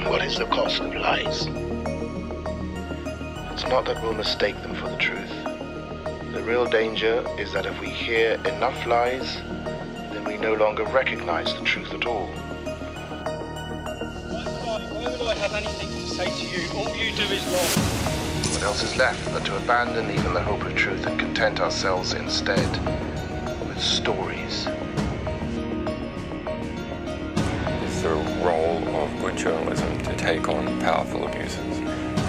What is the cost of lies? It's not that we'll mistake them for the truth. The real danger is that if we hear enough lies, then we no longer recognize the truth at all. Why would I have anything to say to you? All you do is lie. What else is left but to abandon even the hope of truth and content ourselves instead with stories? It's the role of good journalism to take on powerful abuses.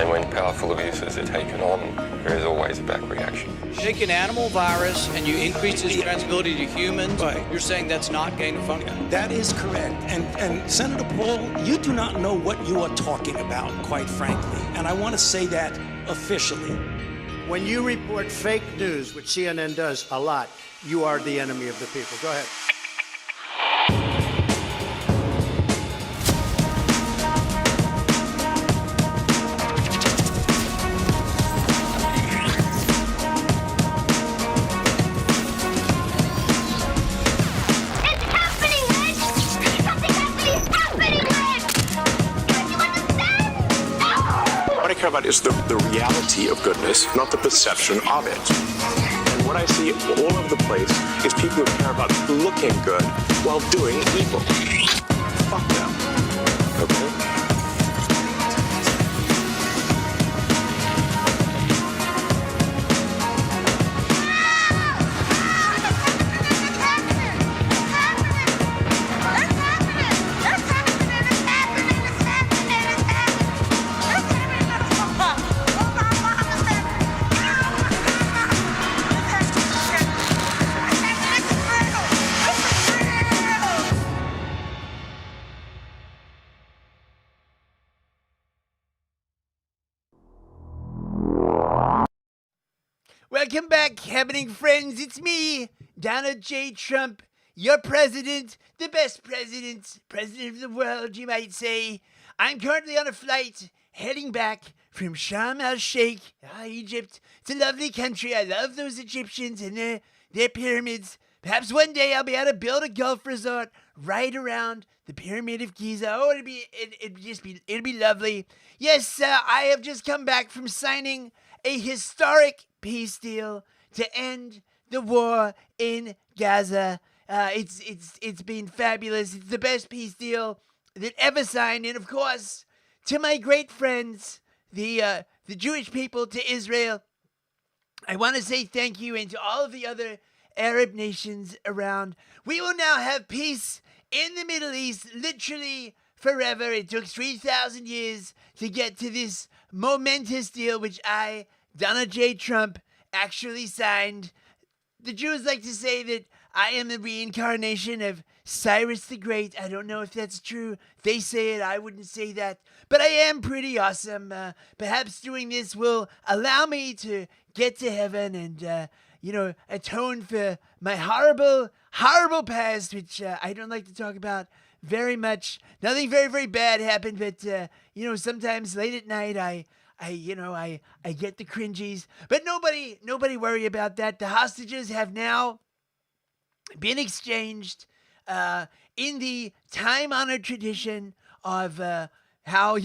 And when powerful abuses are taken on, there is always a back reaction. Take an animal virus and you increase its transmissibility to humans, right. You're saying that's not gain of function? That is correct. And Senator Paul, you do not know what you are talking about, quite frankly. And I want to say that officially. When you report fake news, which CNN does a lot, you are the enemy of the people. Go ahead. About is the reality of goodness, not the perception of it. And what I see all over the place is people who care about looking good while doing evil. Fuck them. Okay? Welcome back, Habbening friends. It's me, Donald J. Trump, your president, the best president of the world, you might say. I'm currently on a flight heading back from Sharm el-Sheikh, Egypt. It's a lovely country. I love those Egyptians and their pyramids. Perhaps one day I'll be able to build a golf resort right around the Pyramid of Giza. Oh, it'll be lovely. Yes, I have just come back from signing a historic peace deal to end the war in Gaza. It's been fabulous. It's the best peace deal that ever signed. And of course, to my great friends, the Jewish people, to Israel, I want to say thank you, and to all of the other Arab nations around. We will now have peace in the Middle East, literally forever. It took 3,000 years to get to this momentous deal, which I, Donald J. Trump, actually signed. The Jews like to say that I am the reincarnation of Cyrus the Great. I don't know if that's true. They say it. I wouldn't say that. But I am pretty awesome. Perhaps doing this will allow me to get to heaven and, atone for my horrible, horrible past, which I don't like to talk about very much. Nothing very, very bad happened, but, sometimes late at night I get the cringies. But nobody worry about that. The hostages have now been exchanged in the time-honored tradition of how,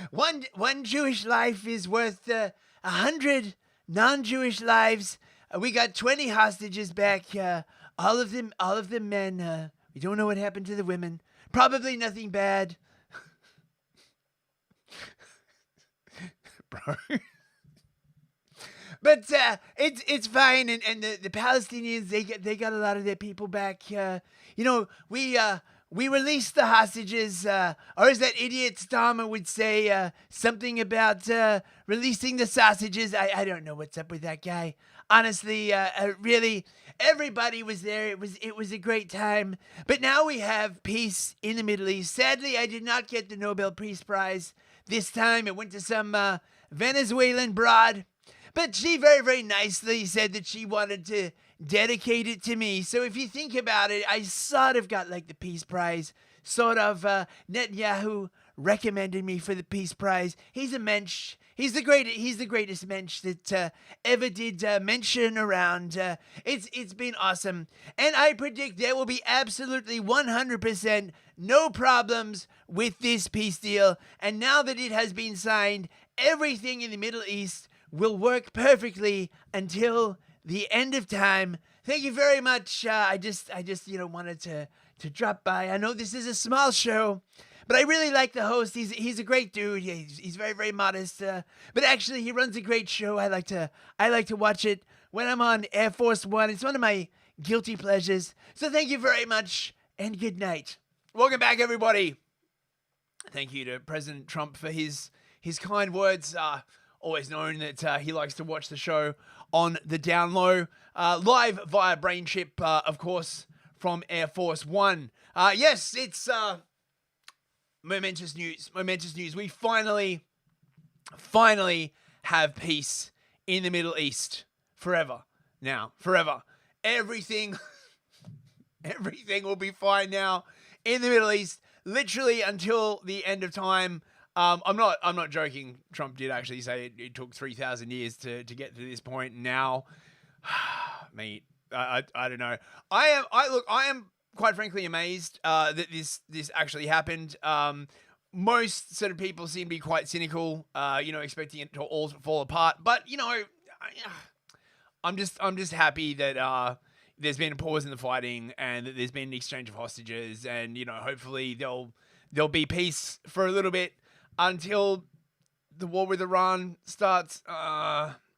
one Jewish life is worth 100 non-Jewish lives. We got 20 hostages back. All of them men. We don't know what happened to the women. Probably nothing bad. Bro. But it's fine, and the Palestinians, they got a lot of their people back. We released the hostages, or as that idiot Starmer would say, something about releasing the sausages. I don't know what's up with that guy. Honestly, really, everybody was there. It was a great time. But now we have peace in the Middle East. Sadly, I did not get the Nobel Peace Prize this time. It went to some Venezuelan broad. But she very, very nicely said that she wanted to dedicate it to me. So if you think about it, I sort of got like the Peace Prize. Sort of. Netanyahu recommended me for the Peace Prize. He's a mensch. He's the greatest mensch that ever did mention around. It's been awesome. And I predict there will be absolutely 100% no problems with this peace deal. And now that it has been signed, everything in the Middle East will work perfectly until the end of time. Thank you very much. I just wanted to drop by. I know this is a small show, but I really like the host. He's a great dude. He's very, very modest. But actually, he runs a great show. I like to watch it when I'm on Air Force One. It's one of my guilty pleasures. So thank you very much, and good night. Welcome back, everybody. Thank you to President Trump for his kind words. Always known that he likes to watch the show on the down low, live via Brain Chip, of course, from Air Force One. Yes, it's momentous news. Momentous news. We finally have peace in the Middle East forever. Now, forever. Everything will be fine now in the Middle East, literally until the end of time. I'm not joking. Trump did actually say it took 3,000 years to get to this point. Now, mate, I don't know. I am quite frankly amazed that this actually happened. Most sort of people seem to be quite cynical, expecting it to all fall apart. But I'm just happy that there's been a pause in the fighting and that there's been an exchange of hostages, and hopefully there'll be peace for a little bit until the war with Iran starts.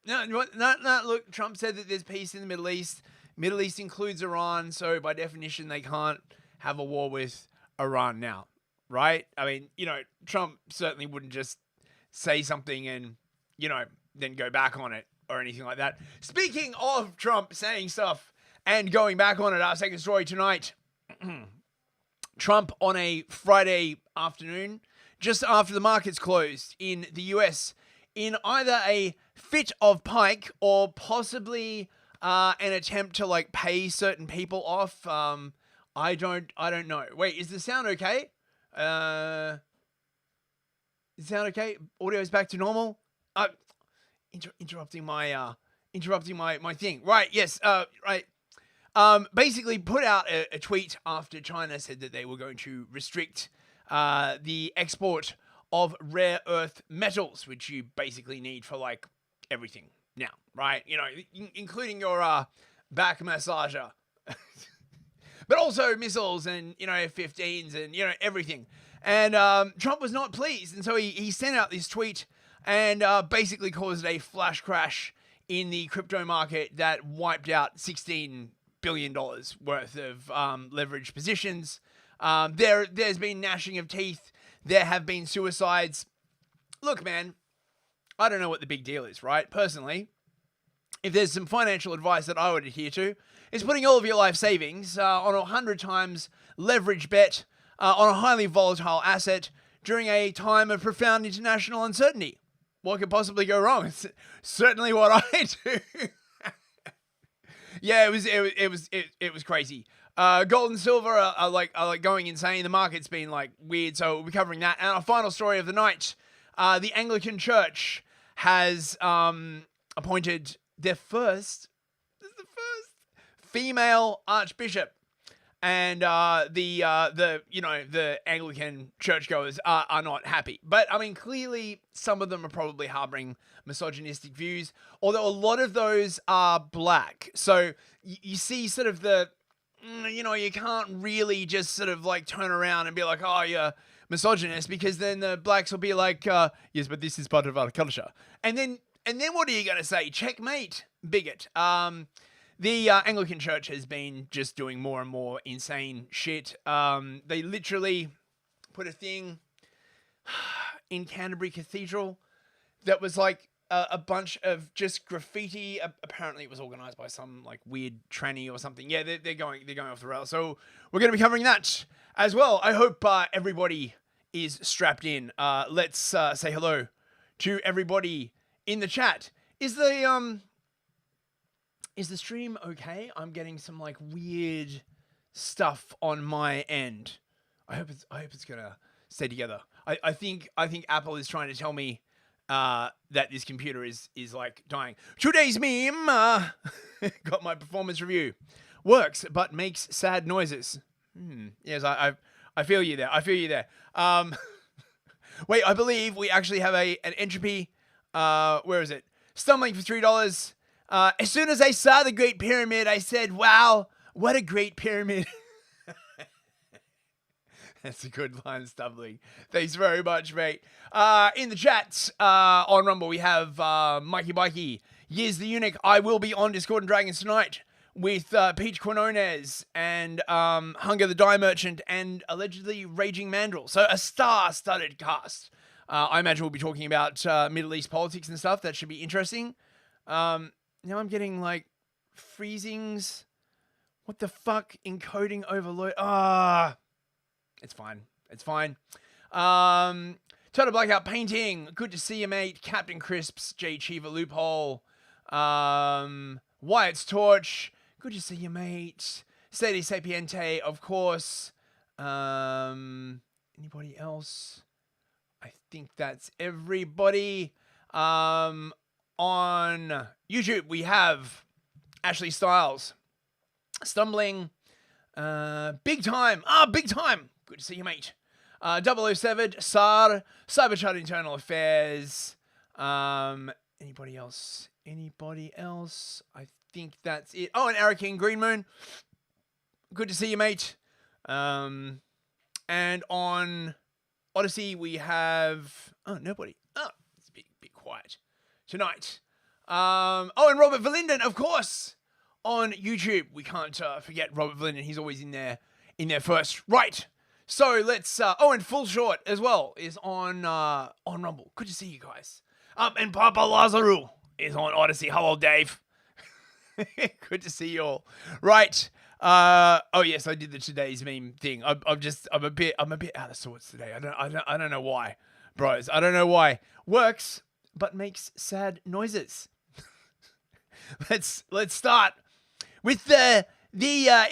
Look, Trump said that there's peace in the Middle East. Middle East includes Iran, so by definition, they can't have a war with Iran now, right? I mean, Trump certainly wouldn't just say something and, then go back on it or anything like that. Speaking of Trump saying stuff and going back on it, our second story tonight, Trump on a Friday afternoon, just after the markets closed in the US, in either a fit of pike or possibly an attempt to like pay certain people off. I don't know. Wait, is the sound okay? Is the sound okay? Audio's back to normal. Interrupting my thing. Right. Yes. Right. Basically put out a tweet after China said that they were going to restrict the export of rare earth metals, which you basically need for like everything now, right? You know, including your back massager, but also missiles and, you know, F-15s and, you know, everything. And Trump was not pleased, and so he sent out this tweet and basically caused a flash crash in the crypto market that wiped out $16 billion worth of leveraged positions. There's been gnashing of teeth. There have been suicides. Look, man, I don't know what the big deal is, right? Personally, if there's some financial advice that I would adhere to, it's putting all of your life savings on a 100 times leverage bet on a highly volatile asset during a time of profound international uncertainty. What could possibly go wrong? It's certainly what I do. Yeah, it was crazy. Gold and silver are like going insane. The market's been like weird, so we'll be covering that. And our final story of the night: the Anglican Church has appointed their first female archbishop, and the Anglican churchgoers are not happy. But I mean, clearly some of them are probably harboring misogynistic views, although a lot of those are black. So you see sort of the, you can't really just sort of like turn around and be like, oh, you're misogynist, because then the blacks will be like, yes, but this is part of our culture. And then what are you going to say? Checkmate, bigot. The Anglican Church has been just doing more and more insane shit. They literally put a thing in Canterbury Cathedral that was like a bunch of just graffiti. Apparently, it was organized by some like weird tranny or something. Yeah, they're going off the rails. So we're going to be covering that as well. I hope everybody is strapped in. Let's say hello to everybody in the chat. Is the stream okay? I'm getting some like weird stuff on my end. I hope it's gonna stay together. I think Apple is trying to tell me that this computer is like dying. Today's meme got my performance review. Works but makes sad noises. Yes, I feel you there. Wait, I believe we actually have an entropy. Where is it? Stumbling for $3. As soon as I saw the Great Pyramid, I said, wow, what a great pyramid. That's a good line, Stumbling. Thanks very much, mate. In the chat on Rumble, we have Mikey Bikey. Yes, the Eunuch. I will be on Discord and Dragons tonight with Peach Quinones and Hunger the Die Merchant and allegedly Raging Mandrill. So a star-studded cast. I imagine we'll be talking about Middle East politics and stuff. That should be interesting. Now I'm getting like freezings. What the fuck? Encoding overload. It's fine. Total Blackout Painting. Good to see you, mate. Captain Crisps. J Chiva Loophole. Wyatt's Torch. Good to see you, mate. Sadie Sapiente, of course. Anybody else? I think that's everybody. On YouTube, we have Ashley Styles. Stumbling. Big time. Big time. Good to see you, mate. 007, SAR, Cyberchat Internal Affairs. Anybody else? I think that's it. Oh, and Eric King Green Moon. Good to see you, mate. And on Odyssey, we have... Oh, nobody. Oh, it's a bit quiet tonight. And Robert Verlinden, of course. On YouTube, we can't forget Robert Verlinden. He's always in there first. Right. So let's... and Full Short as well is on Rumble. Good to see you guys. And Papa Lazaru is on Odyssey. Hello, Dave. Good to see you all. Right. Yes, I did the today's meme thing. I'm a bit out of sorts today. I don't know why, bros. I don't know why. Works, but makes sad noises. let's start with the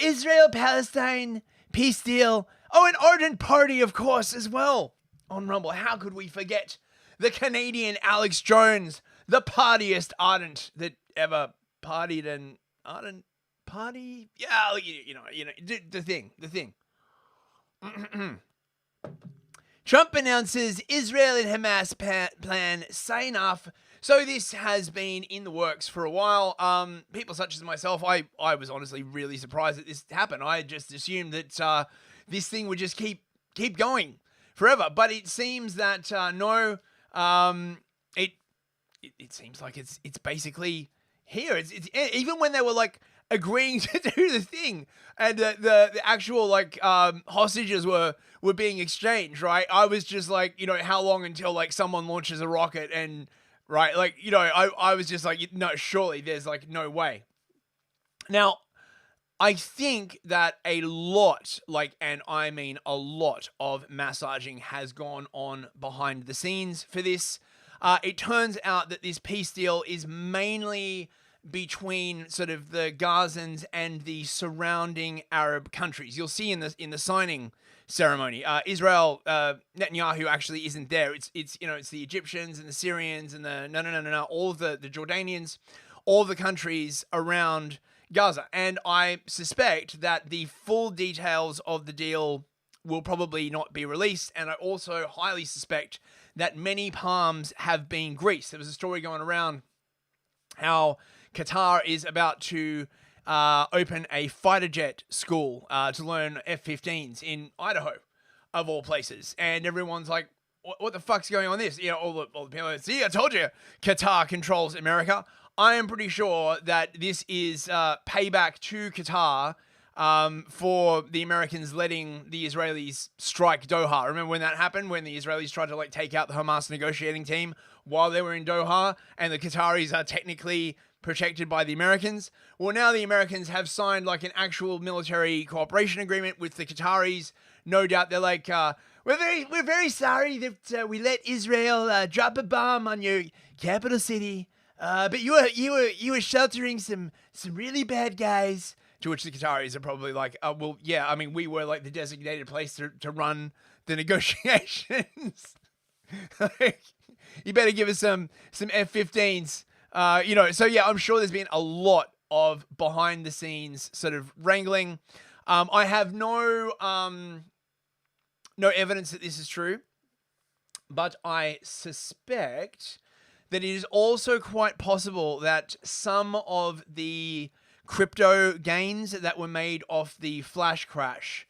Israel-Palestine peace deal. Oh, an ardent party, of course, as well on Rumble. How could we forget the Canadian Alex Jones, the partiest ardent that ever partied, an ardent party? Yeah, you know, the thing. Trump announces Israel and Hamas plan sign off. So this has been in the works for a while. People such as myself, I was honestly really surprised that this happened. I just assumed that this thing would just keep going forever. But it seems that no. It seems like it's basically here. It's even when they were like agreeing to do the thing, and the actual like hostages were being exchanged, right? I was just like, you know, how long until like someone launches a rocket and right, like, you know, I was just like, no, surely there's like no way. Now, I think that a lot, like, and I mean a lot of massaging has gone on behind the scenes for this. It turns out that this peace deal is mainly between sort of the Gazans and the surrounding Arab countries. You'll see in the signing ceremony, Israel, Netanyahu actually isn't there. It's you know, it's the Egyptians and the Syrians and the no, all of the Jordanians, all of the countries around Gaza. And I suspect that the full details of the deal will probably not be released. And I also highly suspect that many palms have been greased. There was a story going around how Qatar is about to open a fighter jet school to learn F-15s in Idaho, of all places. And everyone's like, what the fuck's going on this? You know, all the people, see, I told you, Qatar controls America. I am pretty sure that this is payback to Qatar for the Americans letting the Israelis strike Doha. Remember when that happened? When the Israelis tried to like take out the Hamas negotiating team while they were in Doha, and the Qataris are technically protected by the Americans. Well, now the Americans have signed like an actual military cooperation agreement with the Qataris. No doubt they're like, we're very sorry that we let Israel drop a bomb on your capital city, but you were sheltering some really bad guys. To which the Qataris are probably like, well, yeah, I mean, we were like the designated place to run the negotiations. Like, you better give us some F-15s. You know, so yeah, I'm sure there's been a lot of behind the scenes sort of wrangling. I have no evidence that this is true, but I suspect that it is also quite possible that some of the crypto gains that were made off the flash crash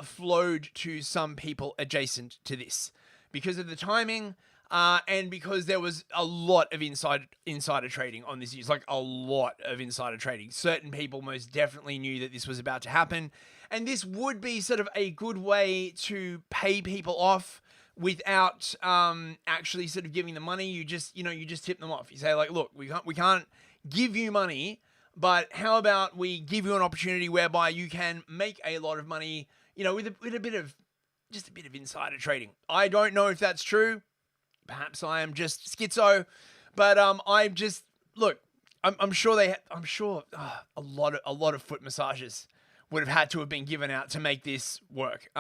flowed to some people adjacent to this because of the timing. And because there was a lot of insider trading on this news, like a lot of insider trading. Certain people most definitely knew that this was about to happen. And this would be sort of a good way to pay people off without actually sort of giving them money. You just tip them off. You say like, look, we can't give you money, but how about we give you an opportunity whereby you can make a lot of money, you know, with a bit of insider trading. I don't know if that's true. Perhaps I am just schizo, but I'm just look. I'm sure a lot of foot massages would have had to have been given out to make this work.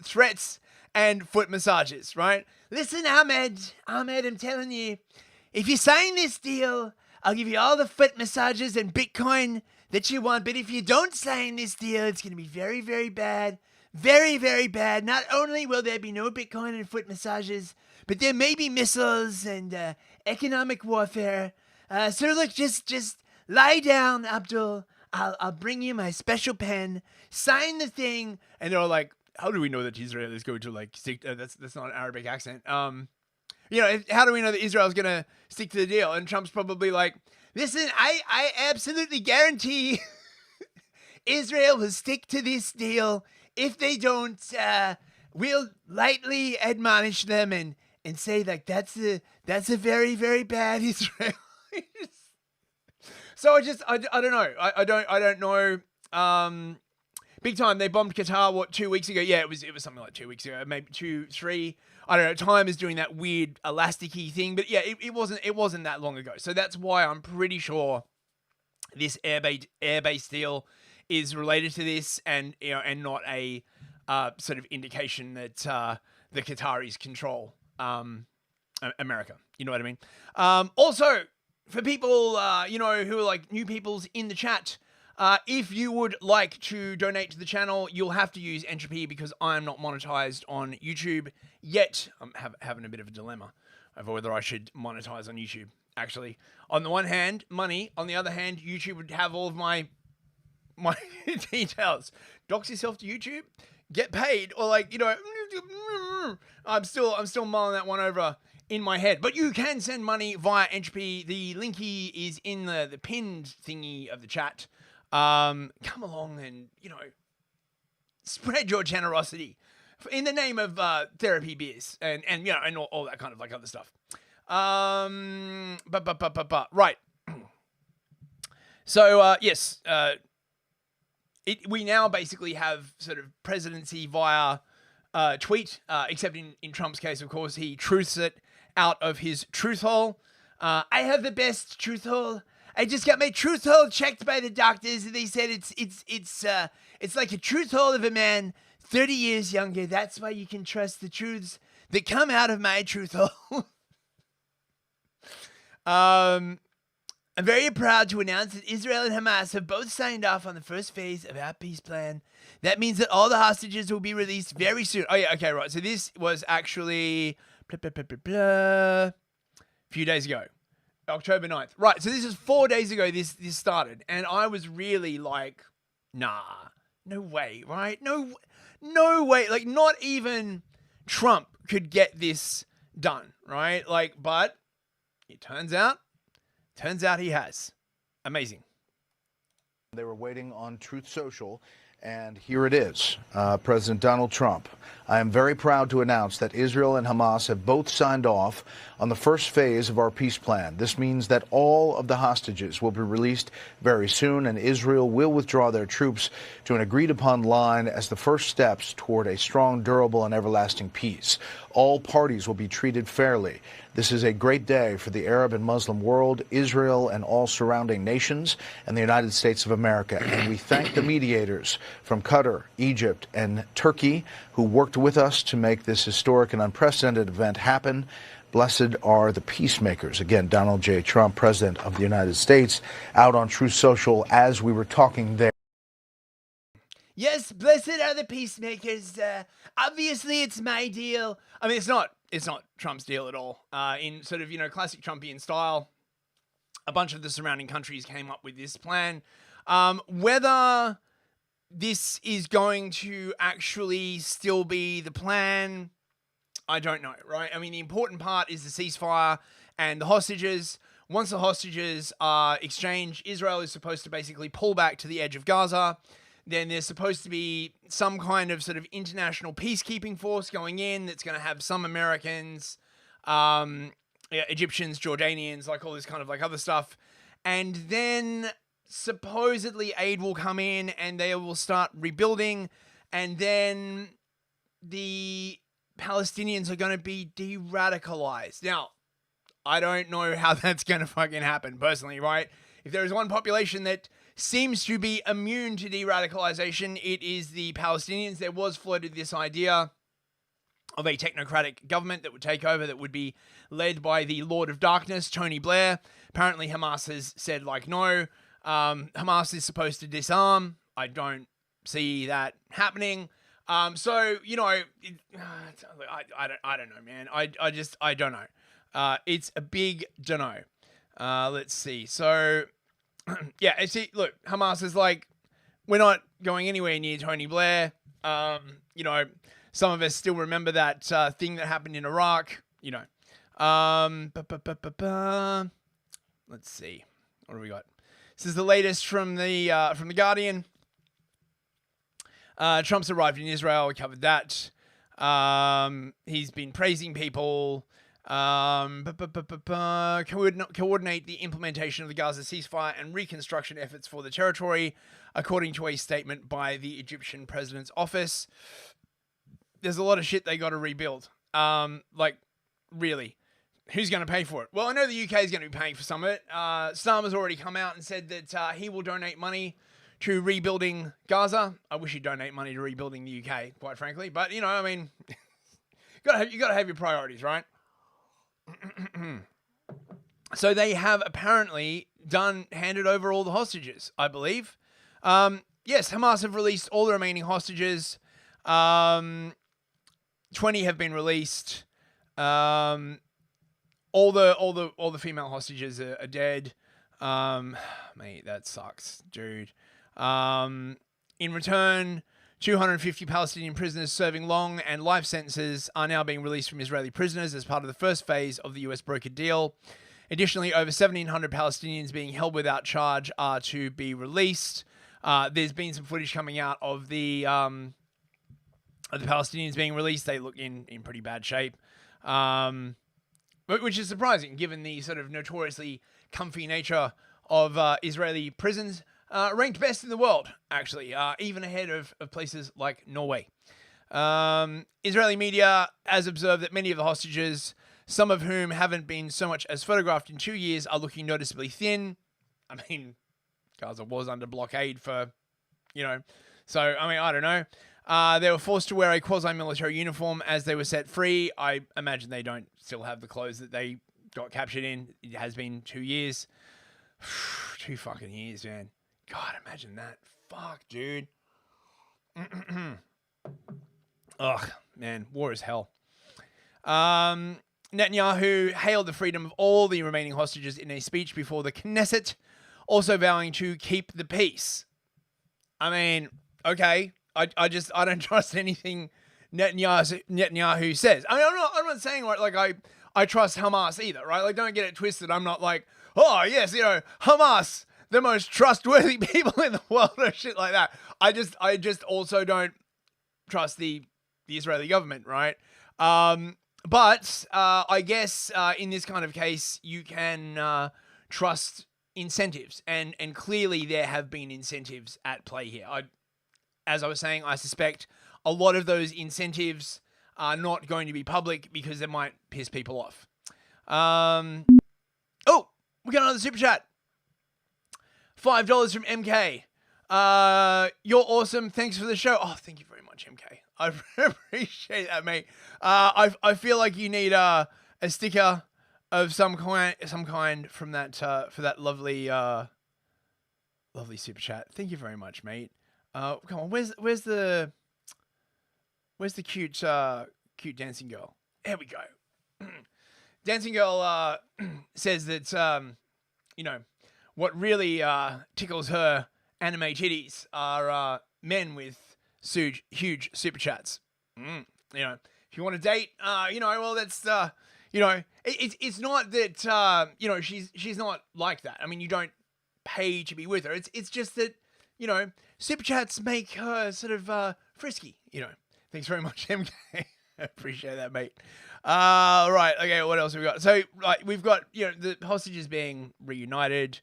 Threats and foot massages, right? Listen, Ahmed, I'm telling you, if you sign this deal, I'll give you all the foot massages and Bitcoin that you want. But if you don't sign this deal, it's going to be very, very bad. Very, very bad. Not only will there be no Bitcoin and foot massages, but there may be missiles and economic warfare. So look, just lie down, Abdul. I'll bring you my special pen. Sign the thing. And they're like, how do we know that Israel is going to like stick? That's not an Arabic accent. You know, how do we know that Israel is going to stick to the deal? And Trump's probably like, listen, I absolutely guarantee Israel will stick to this deal. If they don't, we'll lightly admonish them and say like that's a very, very bad Israel. So I don't know. I don't know. big time. They bombed Qatar, what, 2 weeks ago? Yeah, it was something like 2 weeks ago, maybe 2, 3. I don't know. Time is doing that weird elasticy thing, but yeah, it wasn't that long ago. So that's why I'm pretty sure this airbase deal is related to this, and and not a sort of indication that the Qataris control America. You know what I mean? Also, for people who are like new peoples in the chat, if you would like to donate to the channel, you'll have to use Entropy because I'm not monetized on YouTube yet. I'm having a bit of a dilemma over whether I should monetize on YouTube. Actually, on the one hand, money. On the other hand, YouTube would have all of my details. Dox yourself to YouTube, get paid, or I'm still mulling that one over in my head. But you can send money via Entropy. The linky is in the pinned thingy of the chat. Come along and spread your generosity in the name of therapy beers and all that kind of other stuff. Right. So yes, we now basically have sort of presidency via tweet, except in Trump's case, of course, he truths it out of his truth hole. I have the best truth hole. I just got my truth hole checked by the doctors, and they said it's like a truth hole of a man 30 years younger. That's why you can trust the truths that come out of my truth hole. I'm very proud to announce that Israel and Hamas have both signed off on the first phase of our peace plan. That means that all the hostages will be released very soon. Oh yeah, okay, right. So this was actually a few days ago. October 9th. Right, so this is 4 days ago this started, and I was really like, nah, no way, right? No way. Like, not even Trump could get this done, right? But it turns out he has. Amazing. They were waiting on Truth Social, and here it is. President Donald Trump. I am very proud to announce that Israel and Hamas have both signed off on the first phase of our peace plan. This means that all of the hostages will be released very soon, and Israel will withdraw their troops to an agreed-upon line as the first steps toward a strong, durable, and everlasting peace. All parties will be treated fairly. This is a great day for the Arab and Muslim world, Israel and all surrounding nations, and the United States of America. And we thank the mediators from Qatar, Egypt, and Turkey who worked with us to make this historic and unprecedented event happen. Blessed are the peacemakers. Again, Donald J. Trump, President of the United States, out on Truth Social as we were talking there. Yes, blessed are the peacemakers. Obviously, it's my deal. I mean, it's not Trump's deal at all. In sort of, classic Trumpian style, a bunch of the surrounding countries came up with this plan. Whether this is going to actually still be the plan, I don't know, right? I mean, the important part is the ceasefire and the hostages. Once the hostages are exchanged, Israel is supposed to basically pull back to the edge of Gaza. Then there's supposed to be some kind of sort of international peacekeeping force going in that's going to have some Americans, Egyptians, Jordanians, all this kind of other stuff. And then supposedly aid will come in and they will start rebuilding. And then the Palestinians are going to be de-radicalized. Now, I don't know how that's going to fucking happen personally, right? If there is one population that seems to be immune to de-radicalization, it is the Palestinians. There was floated this idea of a technocratic government that would take over, that would be led by the Lord of Darkness, Tony Blair. Apparently Hamas has said no. Hamas is supposed to disarm. I don't see that happening. I don't know, man. I don't know. It's a big dunno. Let's see. So, yeah, see, look, Hamas is we're not going anywhere near Tony Blair. Some of us still remember that thing that happened in Iraq. Let's see. What do we got? This is the latest from the Guardian. Trump's arrived in Israel. We covered that. He's been praising people. Coordinate the implementation of the Gaza ceasefire and reconstruction efforts for the territory, according to a statement by the Egyptian president's office. There's a lot of shit they got to rebuild. Really, who's going to pay for it? Well, I know the UK is going to be paying for some of it. Starmer's already come out and said that he will donate money to rebuilding Gaza. I wish he'd donate money to rebuilding the UK, quite frankly. But, you gotta have your priorities, right? So they have apparently handed over all the hostages, I believe. Yes, Hamas have released all the remaining hostages. 20 have been released. All the female hostages are dead. Mate, that sucks, dude. In return, 250 Palestinian prisoners serving long and life sentences are now being released from Israeli prisoners as part of the first phase of the US brokered deal. Additionally, over 1,700 Palestinians being held without charge are to be released. There's been some footage coming out of the Palestinians being released. They look in pretty bad shape, which is surprising given the sort of notoriously comfy nature of Israeli prisons. Ranked best in the world, actually, even ahead of places like Norway. Israeli media has observed that many of the hostages, some of whom haven't been so much as photographed in 2 years, are looking noticeably thin. I mean, Gaza was under blockade for, so, I don't know. They were forced to wear a quasi-military uniform as they were set free. I imagine they don't still have the clothes that they got captured in. It has been 2 years. 2 fucking years, man. God, imagine that. Fuck, dude. Ugh, man, war is hell. Netanyahu hailed the freedom of all the remaining hostages in a speech before the Knesset, also vowing to keep the peace. I mean, okay, I don't trust anything Netanyahu says. I mean, I'm not saying I trust Hamas either, right? Like, don't get it twisted. I'm not like, oh yes, Hamas, the most trustworthy people in the world or shit like that. I just also don't trust the Israeli government, right? But I guess in this kind of case, you can trust incentives, and clearly there have been incentives at play here. As I was saying, I suspect a lot of those incentives are not going to be public because they might piss people off. Oh, we got another super chat. $5 from MK. You're awesome. Thanks for the show. Oh, thank you very much, MK. I appreciate that, mate. I feel like you need a sticker of some kind from that for that lovely super chat. Thank you very much, mate. Come on, where's the cute dancing girl? There we go. Dancing girl says that what really tickles her anime titties are men with huge super chats. If you want to date, well, that's it's not that she's not like that. I mean, you don't pay to be with her. It's just that super chats make her sort of frisky. Thanks very much, MK. I appreciate that, mate. Right, okay, what else have we got? So, we've got, the hostages being reunited.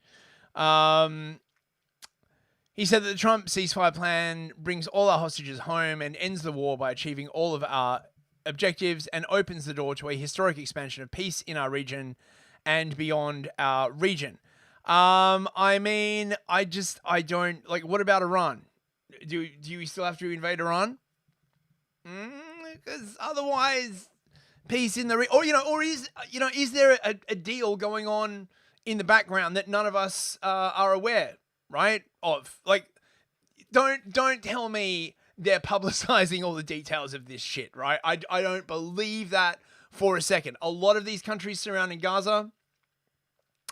He said that the Trump ceasefire plan brings all our hostages home and ends the war by achieving all of our objectives and opens the door to a historic expansion of peace in our region and beyond our region. I mean, I don't, what about Iran? Do we still have to invade Iran? Because otherwise, peace in the or is there a deal going on in the background that none of us are aware, right? Of don't tell me they're publicizing all the details of this shit, right? I don't believe that for a second. A lot of these countries surrounding Gaza,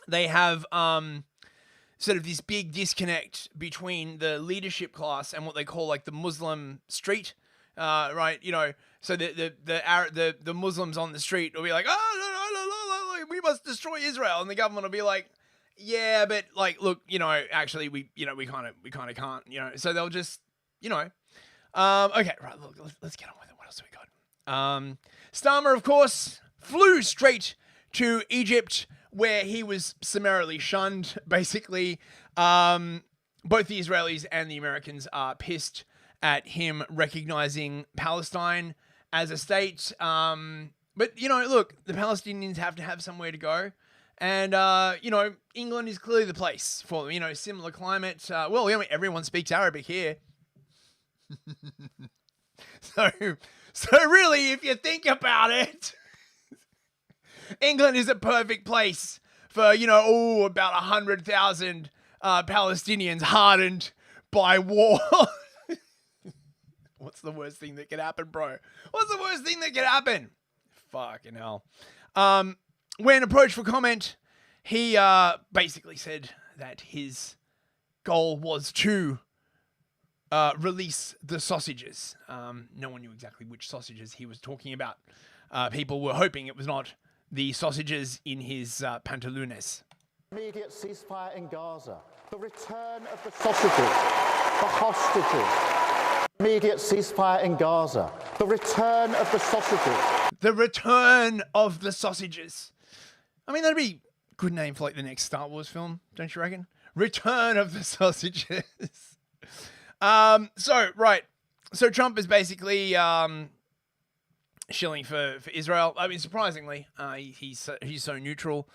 they have sort of this big disconnect between the leadership class and what they call the Muslim street. Right, so the Muslims on the street will be like, oh, no, we must destroy Israel, and the government will be like, yeah, but look, actually we kind of can't, so they'll just, okay, right, look, let's get on with it. What else have we got? Starmer, of course, flew straight to Egypt, where he was summarily shunned. Basically, both the Israelis and the Americans are pissed at him recognizing Palestine as a state. But, look, the Palestinians have to have somewhere to go. And, England is clearly the place for them. Similar climate. Everyone speaks Arabic here. So really, if you think about it, England is a perfect place for, about 100,000 Palestinians hardened by war. What's the worst thing that could happen, bro? What's the worst thing that could happen? Fucking hell. When approached for comment, he basically said that his goal was to release the sausages. No one knew exactly which sausages he was talking about. People were hoping it was not the sausages in his pantalones. Immediate ceasefire in Gaza. The return of the sausages. The hostages. Immediate ceasefire in Gaza. The return of the sausages. The return of the sausages. I mean, that'd be a good name for like the next Star Wars film, don't you reckon? Return of the sausages. So Trump is basically shilling for Israel. I mean, surprisingly, he's so neutral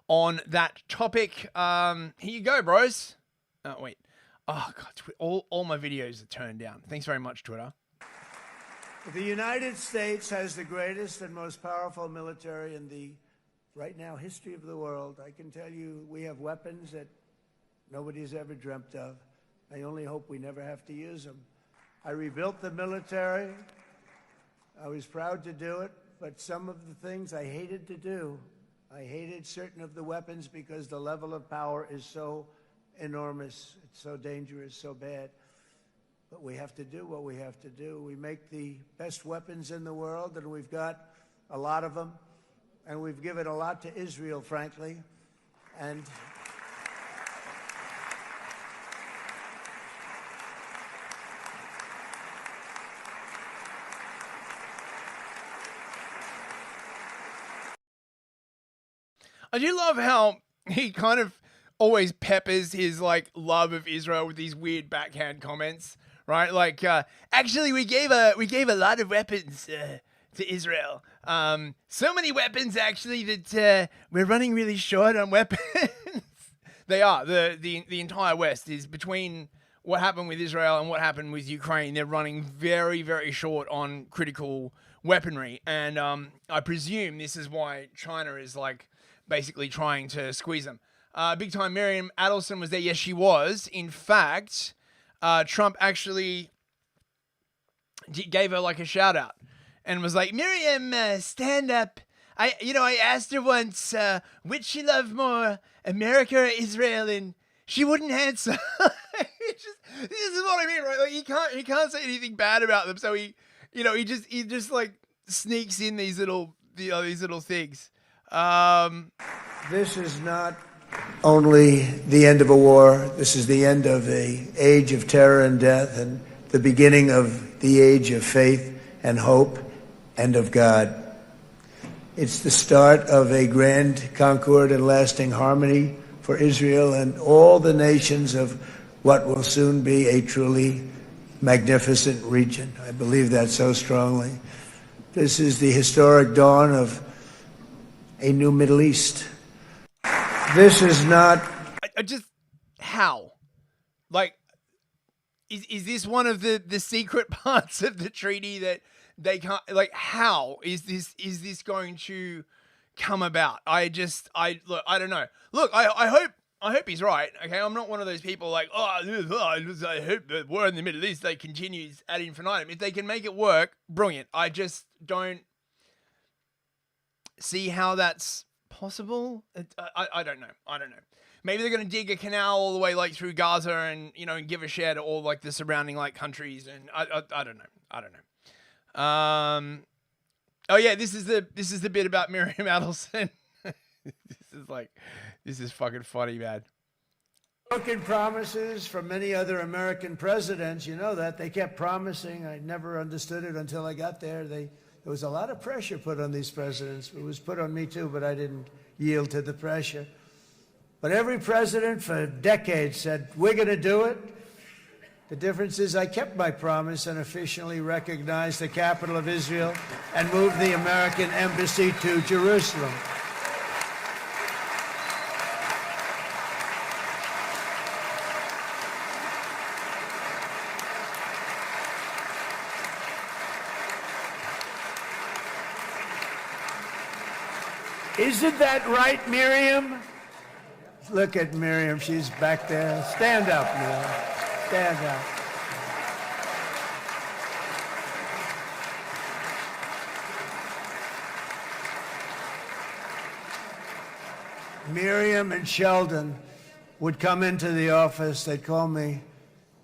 on that topic. Here you go, bros. Oh, wait. Oh, God. All my videos are turned down. Thanks very much, Twitter. The United States has the greatest and most powerful military in the, right now, history of the world. I can tell you we have weapons that nobody's ever dreamt of. I only hope we never have to use them. I rebuilt the military. I was proud to do it, but some of the things I hated to do, I hated certain of the weapons because the level of power is so enormous, it's so dangerous, so bad. But we have to do what we have to do. We make the best weapons in the world, and we've got a lot of them, and we've given a lot to Israel, frankly. And I do love how he kind of always peppers his like love of Israel with these weird backhand comments, right? Like, actually, we gave a lot of weapons to Israel. So many weapons actually that we're running really short on weapons. They are the entire West is between what happened with Israel and what happened with Ukraine. They're running very, very short on critical weaponry, and I presume this is why China is like basically trying to squeeze them. Big time Miriam Adelson was there. Yes, she was. In fact, Trump actually gave her like a shout out and was like, Miriam, stand up. I asked her once, which she loved more, America or Israel, and she wouldn't answer. This is what I mean, right? Like he can't say anything bad about them. So he just like sneaks in these little things. this is not only the end of a war. This is the end of the age of terror and death and the beginning of the age of faith and hope and of God. It's the start of a grand concord and lasting harmony for Israel and all the nations of what will soon be a truly magnificent region. I believe that so strongly. This is the historic dawn of a new Middle East. This is not... How? Like, is this one of the secret parts of the treaty that they can't... Like, how is this going to come about? I don't know. Look, I hope he's right. Okay, I'm not one of those people like, I hope the war in the Middle East continues ad infinitum. If they can make it work, brilliant. I just don't see how that's possible. I don't know. Maybe they're going to dig a canal all the way like through Gaza and and give a share to all like the surrounding like countries, and I don't know. Oh yeah, this is the bit about Miriam Adelson. This is fucking funny, man. Broken promises from many other American presidents, you know that. They kept promising. I never understood it until I got there. They There was a lot of pressure put on these presidents. It was put on me too, but I didn't yield to the pressure. But every president for decades said, we're going to do it. The difference is I kept my promise and officially recognized the capital of Israel and moved the American embassy to Jerusalem. Isn't that right, Miriam? Look at Miriam. She's back there. Stand up, Miriam. Stand up. Miriam and Sheldon would come into the office. They'd call me.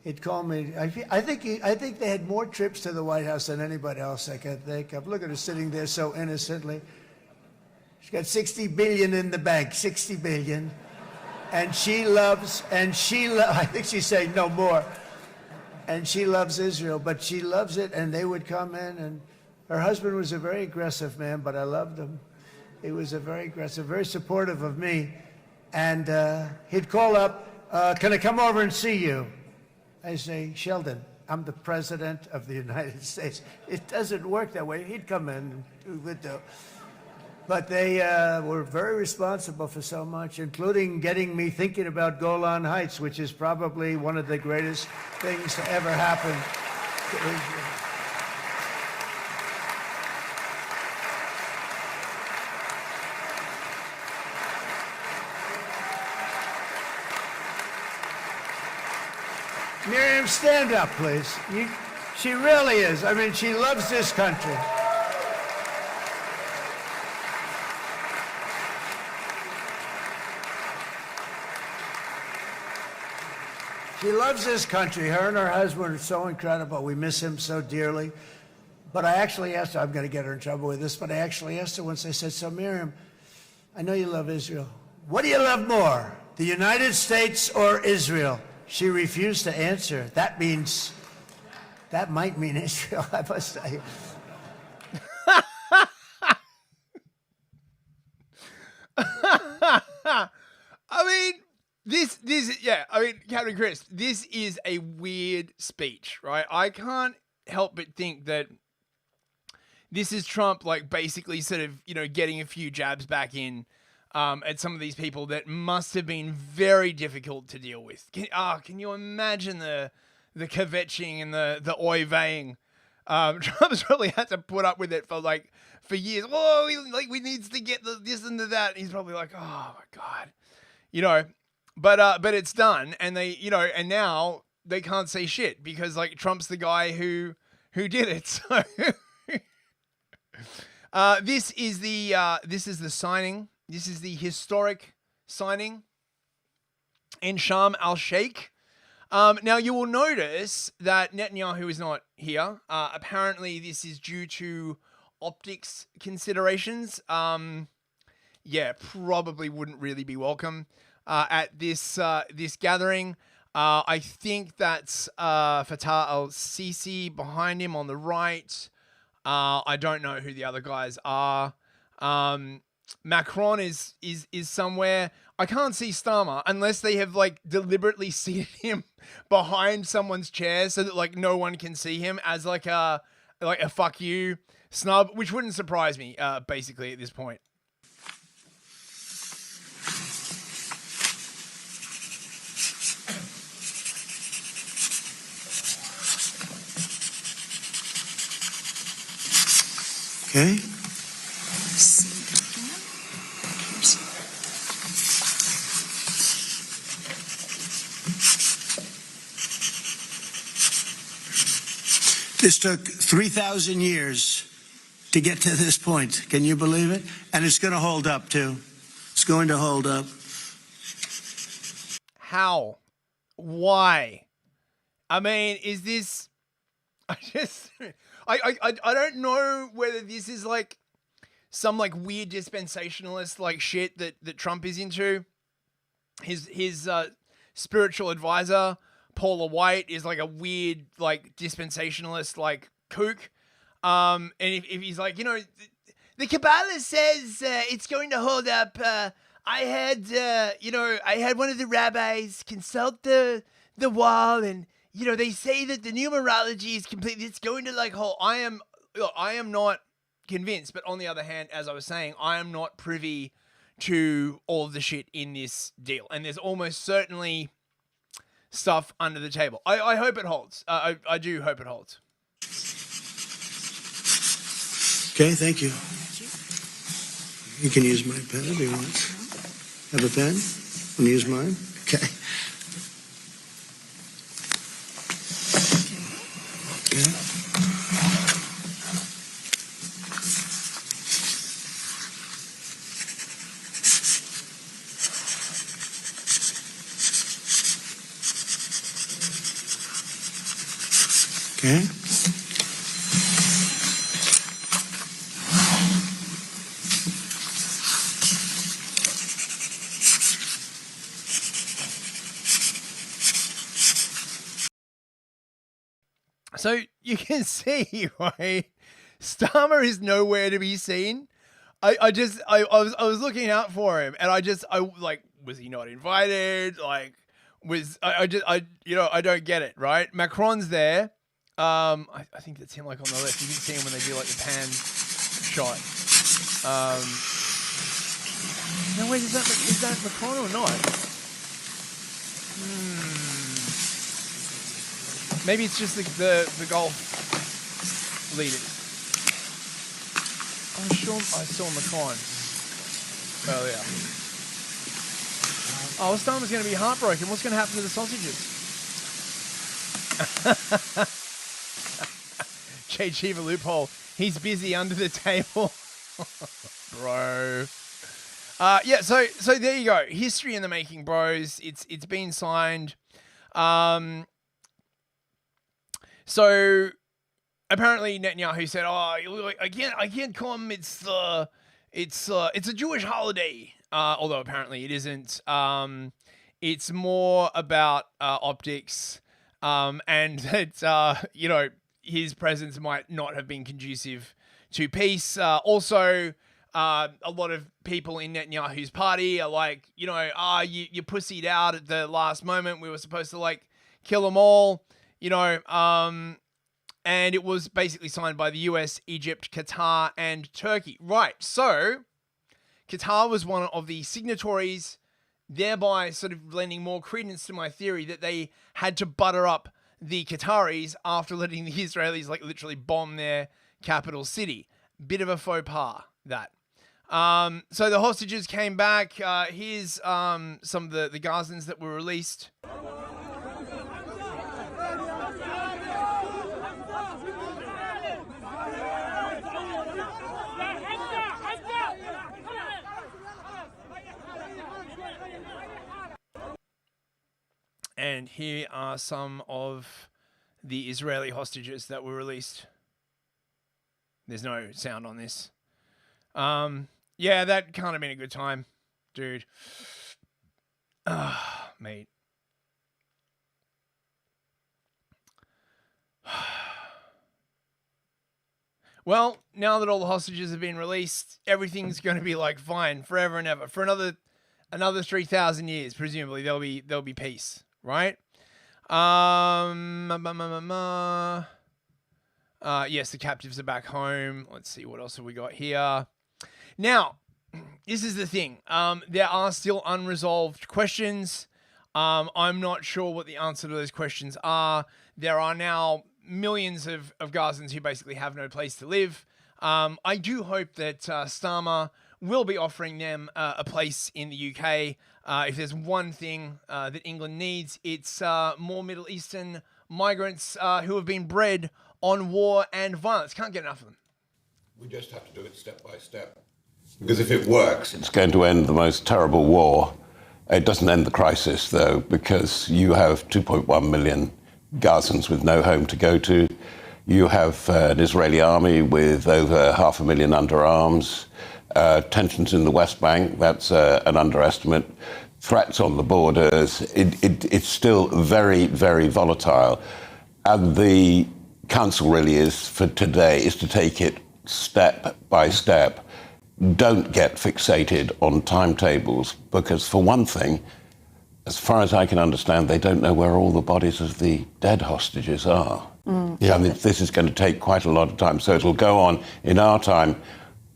He'd call me. I think they had more trips to the White House than anybody else I can think of. Look at her sitting there so innocently. She's got 60 billion in the bank, 60 billion. And I think she's saying no more. And she loves Israel, but she loves it, and they would come in, and her husband was a very aggressive man, but I loved him. He was a very aggressive, very supportive of me. And he'd call up, can I come over and see you? I say, Sheldon, I'm the president of the United States. It doesn't work that way. He'd come in and would do. But they were very responsible for so much, including getting me thinking about Golan Heights, which is probably one of the greatest things to ever happen to Israel. Miriam, stand up, please. She really is. I mean, she loves this country. She loves this country. Her and her husband are so incredible. We miss him so dearly. But I actually asked her, I'm going to get her in trouble with this, but I actually asked her once, I said, so Miriam, I know you love Israel. What do you love more, the United States or Israel? She refused to answer. That might mean Israel, I must say. I mean, Captain Chris, this is a weird speech, right? I can't help but think that this is Trump, like, basically sort of, getting a few jabs back in at some of these people that must have been very difficult to deal with. Can you imagine the kvetching and the oy veying? Trump's probably had to put up with it for years. Oh, we needs to get this and that. And he's probably like, oh my God, but it's done. And they, and now they can't say shit because Trump's the guy who did it. So this is the signing. This is the historic signing in Sharm el-Sheikh. Now, you will notice that Netanyahu is not here. Apparently, this is due to optics considerations. Probably wouldn't really be welcome at this gathering. I think that's Fatah al-Sisi behind him on the right. I don't know who the other guys are. Macron is somewhere. I can't see Starmer unless they have deliberately seated him behind someone's chair so that no one can see him as a fuck you snub, which wouldn't surprise me basically at this point. Okay. This took 3,000 years to get to this point. Can you believe it? And it's going to hold up, too. It's going to hold up. How? Why? I mean, is this... I don't know whether this is some weird dispensationalist shit that Trump is into. His spiritual advisor, Paula White, is a weird dispensationalist kook. And if he's like, the Kabbalah says it's going to hold up. I had one of the rabbis consult the wall, and they say that the numerology is complete. It's going to hold. I am not convinced, but on the other hand, as I was saying, I am not privy to all of the shit in this deal, and there's almost certainly stuff under the table. I hope it holds. I do hope it holds. Okay, thank you. You can use my pen if you want. Have a pen? Want to use mine? Okay. Okay. Okay. So you can see, right? Starmer is nowhere to be seen. I was looking out for him, and was he not invited? I don't get it, right? Macron's there. I think that's him, on the left. You can see him when they do the pan shot. No, wait, is that Macron or not? Maybe it's just the golf leaders. I'm sure I saw Macron earlier. Oh, Starmer's going to be heartbroken. What's going to happen to the sausages? Jay Cheever loophole. He's busy under the table. Bro. Yeah, so there you go. History in the making, bros. It's been signed. So apparently Netanyahu said, I can't come. It's a Jewish holiday. Although apparently it isn't. It's more about optics. And that his presence might not have been conducive to peace. Also, a lot of people in Netanyahu's party are like, you pussied out at the last moment. We were supposed to kill them all, and it was basically signed by the US, Egypt, Qatar, and Turkey. Right. So Qatar was one of the signatories, thereby sort of lending more credence to my theory that they had to butter up the Qataris after letting the Israelis literally bomb their capital city. Bit of a faux pas, that. So the hostages came back. Here's some of the Gazans that were released. And here are some of the Israeli hostages that were released. There's no sound on this. Yeah, that can't have been a good time, dude. Mate. Well, now that all the hostages have been released, everything's going to be fine forever and ever. For another 3,000 years, presumably there'll be peace. Right? Yes, the captives are back home. Let's see, what else have we got here? Now, this is the thing. There are still unresolved questions. I'm not sure what the answer to those questions are. There are now millions of Gazans who basically have no place to live. I do hope that Starmer will be offering them a place in the UK. If there's one thing that England needs, it's more Middle Eastern migrants who have been bred on war and violence. Can't get enough of them. We just have to do it step by step. Because if it works, it's going to end the most terrible war. It doesn't end the crisis, though, because you have 2.1 million Gazans with no home to go to. You have an Israeli army with over 500,000 under arms. Tensions in the West Bank, that's an underestimate. Threats on the borders, it's still very, very volatile. And the counsel really is for today is to take it step by step. Don't get fixated on timetables because, for one thing, as far as I can understand, they don't know where all the bodies of the dead hostages are. Yeah, I mean, this is going to take quite a lot of time. So it'll go on in our time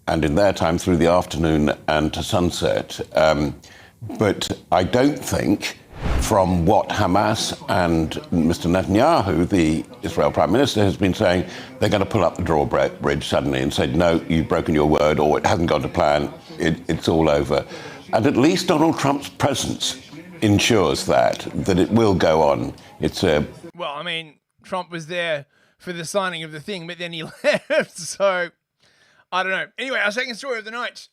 and in their time through the afternoon and to sunset. But I don't think, from what Hamas and Mr. Netanyahu, the Israel Prime Minister, has been saying, they're going to pull up the drawbridge suddenly and say, no, you've broken your word, or it hasn't gone to plan, it's all over. And at least Donald Trump's presence ensures that it will go on. Well, I mean, Trump was there for the signing of the thing, but then he left, so I don't know. Anyway, our second story of the night.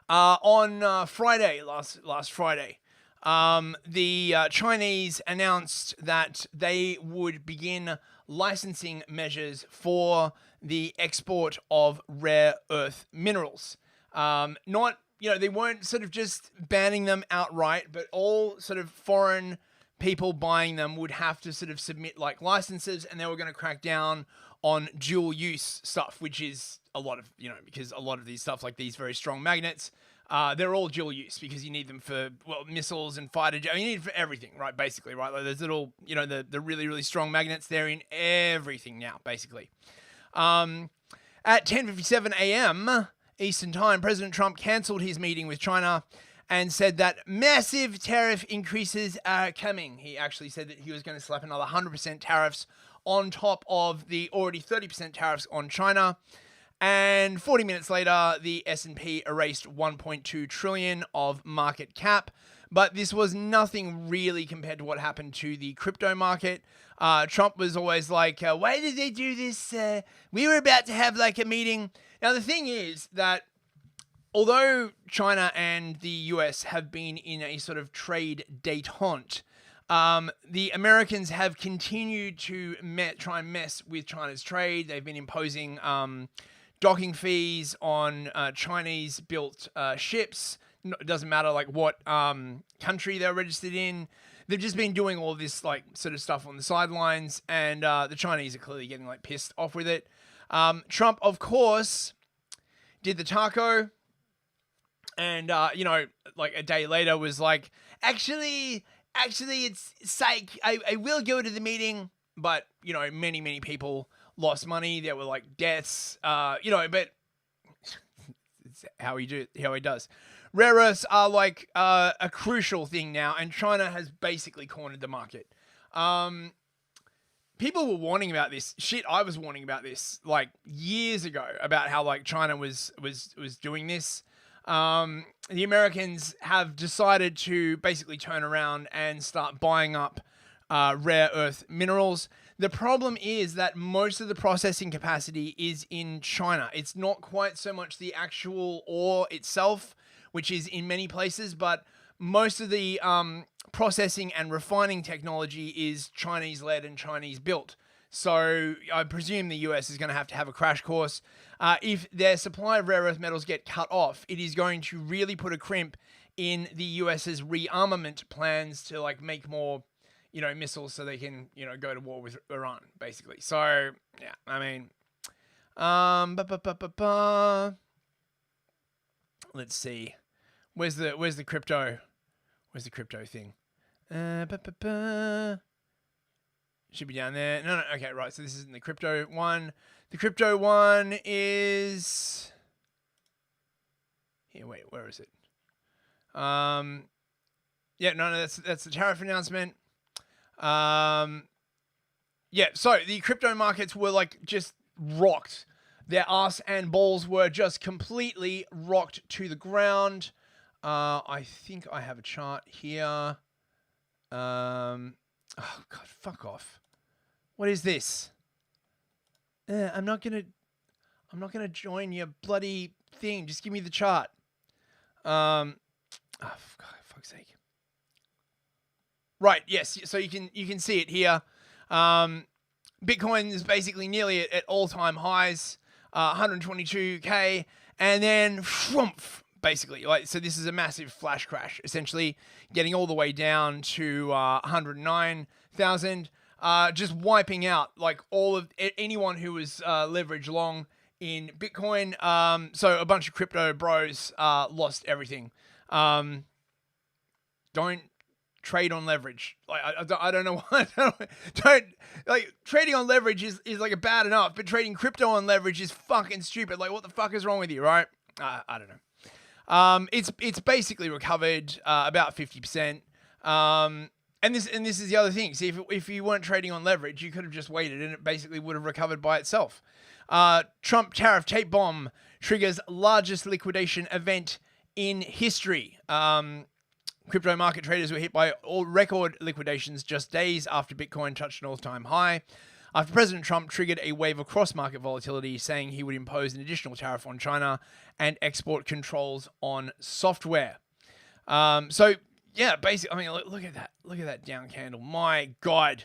On Friday, last Friday, the Chinese announced that they would begin licensing measures for the export of rare earth minerals. Not, they weren't sort of just banning them outright, but all sort of foreign people buying them would have to sort of submit like licenses, and they were going to crack down on dual use stuff, which is a lot of, because a lot of these stuff, like these very strong magnets, they're all dual use because you need them for, missiles and fighter jets. You need it for everything, right? Basically, right? Like there's little, the really, really strong magnets, they're in everything now, basically. At 10:57 a.m. Eastern Time, President Trump cancelled his meeting with China and said that massive tariff increases are coming. He actually said that he was going to slap another 100% tariffs on top of the already 30% tariffs on China. And 40 minutes later, the S&P erased 1.2 trillion of market cap. But this was nothing really compared to what happened to the crypto market. Trump was always like, why did they do this? We were about to have like a meeting. Now, the thing is that although China and the US have been in a sort of trade détente, the Americans have continued to try and mess with China's trade. They've been imposing docking fees on Chinese-built ships. It doesn't matter like what country they're registered in. They've just been doing all this like sort of stuff on the sidelines, and the Chinese are clearly getting like pissed off with it. Trump, of course, did the taco, and like a day later was like, actually, it's psych. I will go to the meeting, but many people lost money. There were like deaths, but it's how he does. Rare earths are like a crucial thing now, and China has basically cornered the market. People were warning about this. Shit, I was warning about this like years ago about how like China was doing this. The Americans have decided to basically turn around and start buying up rare earth minerals. The problem is that most of the processing capacity is in China. It's not quite so much the actual ore itself, which is in many places, but most of the processing and refining technology is Chinese-led and Chinese-built. So I presume the US is going to have a crash course. If their supply of rare earth metals get cut off, it is going to really put a crimp in the US's rearmament plans to like make more, missiles so they can, go to war with Iran, basically. So yeah, I mean, let's see, where's the crypto thing? Should be down there. No, okay, right. So this isn't the crypto one. The crypto one is here. Wait, where is it? Yeah, no, that's the tariff announcement. Yeah, so the crypto markets were like just rocked. Their ass and balls were just completely rocked to the ground. I think I have a chart here. Oh God, fuck off. What is this? I'm not gonna join your bloody thing. Just give me the chart. Oh, God, fuck's sake. Right, yes. So you can see it here. Bitcoin is basically nearly at all-time highs, 122K, and then shrumph, basically. Like, so this is a massive flash crash, essentially getting all the way down to 109,000. just wiping out like all of anyone who was leveraged long in Bitcoin. So a bunch of crypto bros lost everything. Don't trade on leverage. Like I don't know why. Don't like trading on leverage is like a bad enough, but trading crypto on leverage is fucking stupid. Like what the fuck is wrong with you, right? I don't know. It's basically recovered about 50%. And this is the other thing. See, if you weren't trading on leverage, you could have just waited, and it basically would have recovered by itself. Trump tariff tape bomb triggers largest liquidation event in history. Crypto market traders were hit by all record liquidations just days after Bitcoin touched an all-time high. After President Trump triggered a wave of cross-market volatility, saying he would impose an additional tariff on China and export controls on software. So yeah, basically, I mean, look at that. Look at that down candle. My God,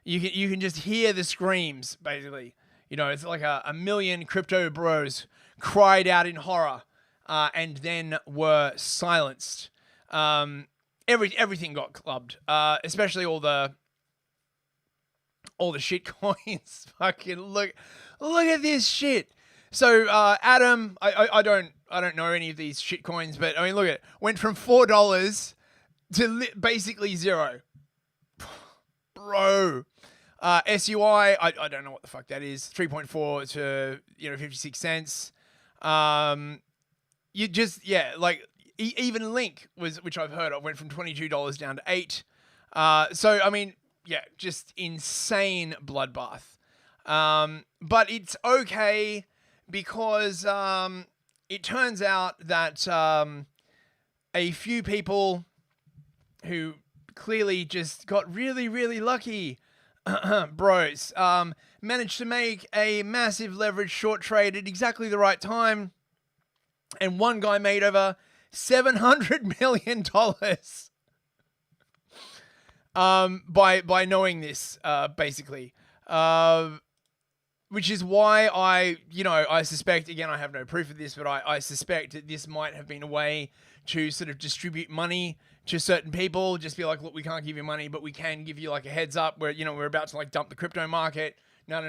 you can just hear the screams. Basically, you know, it's like a million crypto bros cried out in horror, and then were silenced. Everything got clubbed, especially all the shit coins. Fucking look at this shit. So Adam, I don't know any of these shit coins, but I mean, look at it. Went from $4 to basically zero. Bro. SUI, I don't know what the fuck that is. 3.4 to 56 cents. You just like even Link which I've heard of, went from $22 down to $8. So I mean, yeah, just insane bloodbath. But it's okay because it turns out that a few people who clearly just got really, really lucky, bros, managed to make a massive leverage short trade at exactly the right time. And one guy made over $700 million by knowing this, basically. Which is why I suspect, again, I have no proof of this, but I suspect that this might have been a way to sort of distribute money to certain people. Just be like, look, we can't give you money, but we can give you like a heads up where, we're about to like dump the crypto market. No,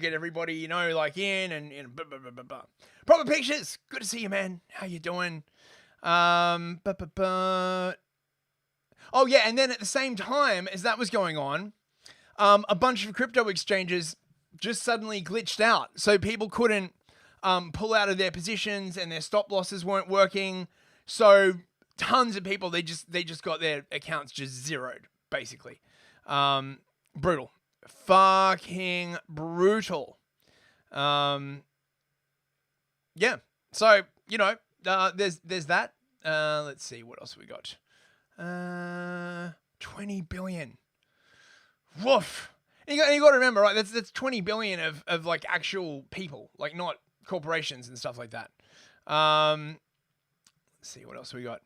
get everybody, like in and blah, blah, blah, blah, blah. Proper pictures. Good to see you, man. How you doing? Oh yeah, and then at the same time as that was going on, a bunch of crypto exchanges just suddenly glitched out. So people couldn't pull out of their positions and their stop losses weren't working. So tons of people, they just got their accounts just zeroed, basically. Brutal. Fucking brutal. Yeah. So, there's that. Let's see, what else we got? 20 billion. Woof. And you got to remember, right? That's 20 billion of like actual people, like not corporations and stuff like that. Let's see what else we got.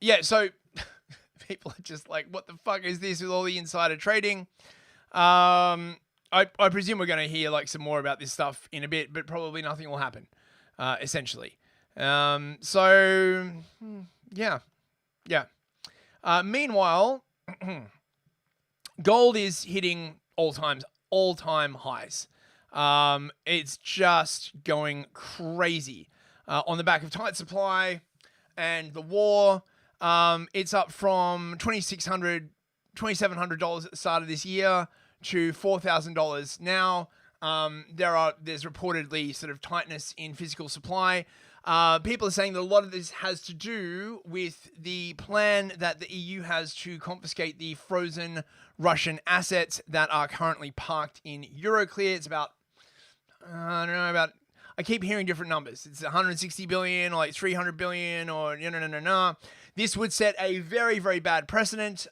Yeah, so people are just like, what the fuck is this with all the insider trading? I presume we're going to hear like some more about this stuff in a bit, but probably nothing will happen, essentially. So yeah. Meanwhile, gold is hitting all-time highs. It's just going crazy on the back of tight supply and the war. It's up from $2,700 at the start of this year to $4,000 now. There's reportedly sort of tightness in physical supply. People are saying that a lot of this has to do with the plan that the EU has to confiscate the frozen Russian assets that are currently parked in Euroclear. It's about, I keep hearing different numbers. It's 160 billion or like 300 billion or no. This would set a very, very bad precedent.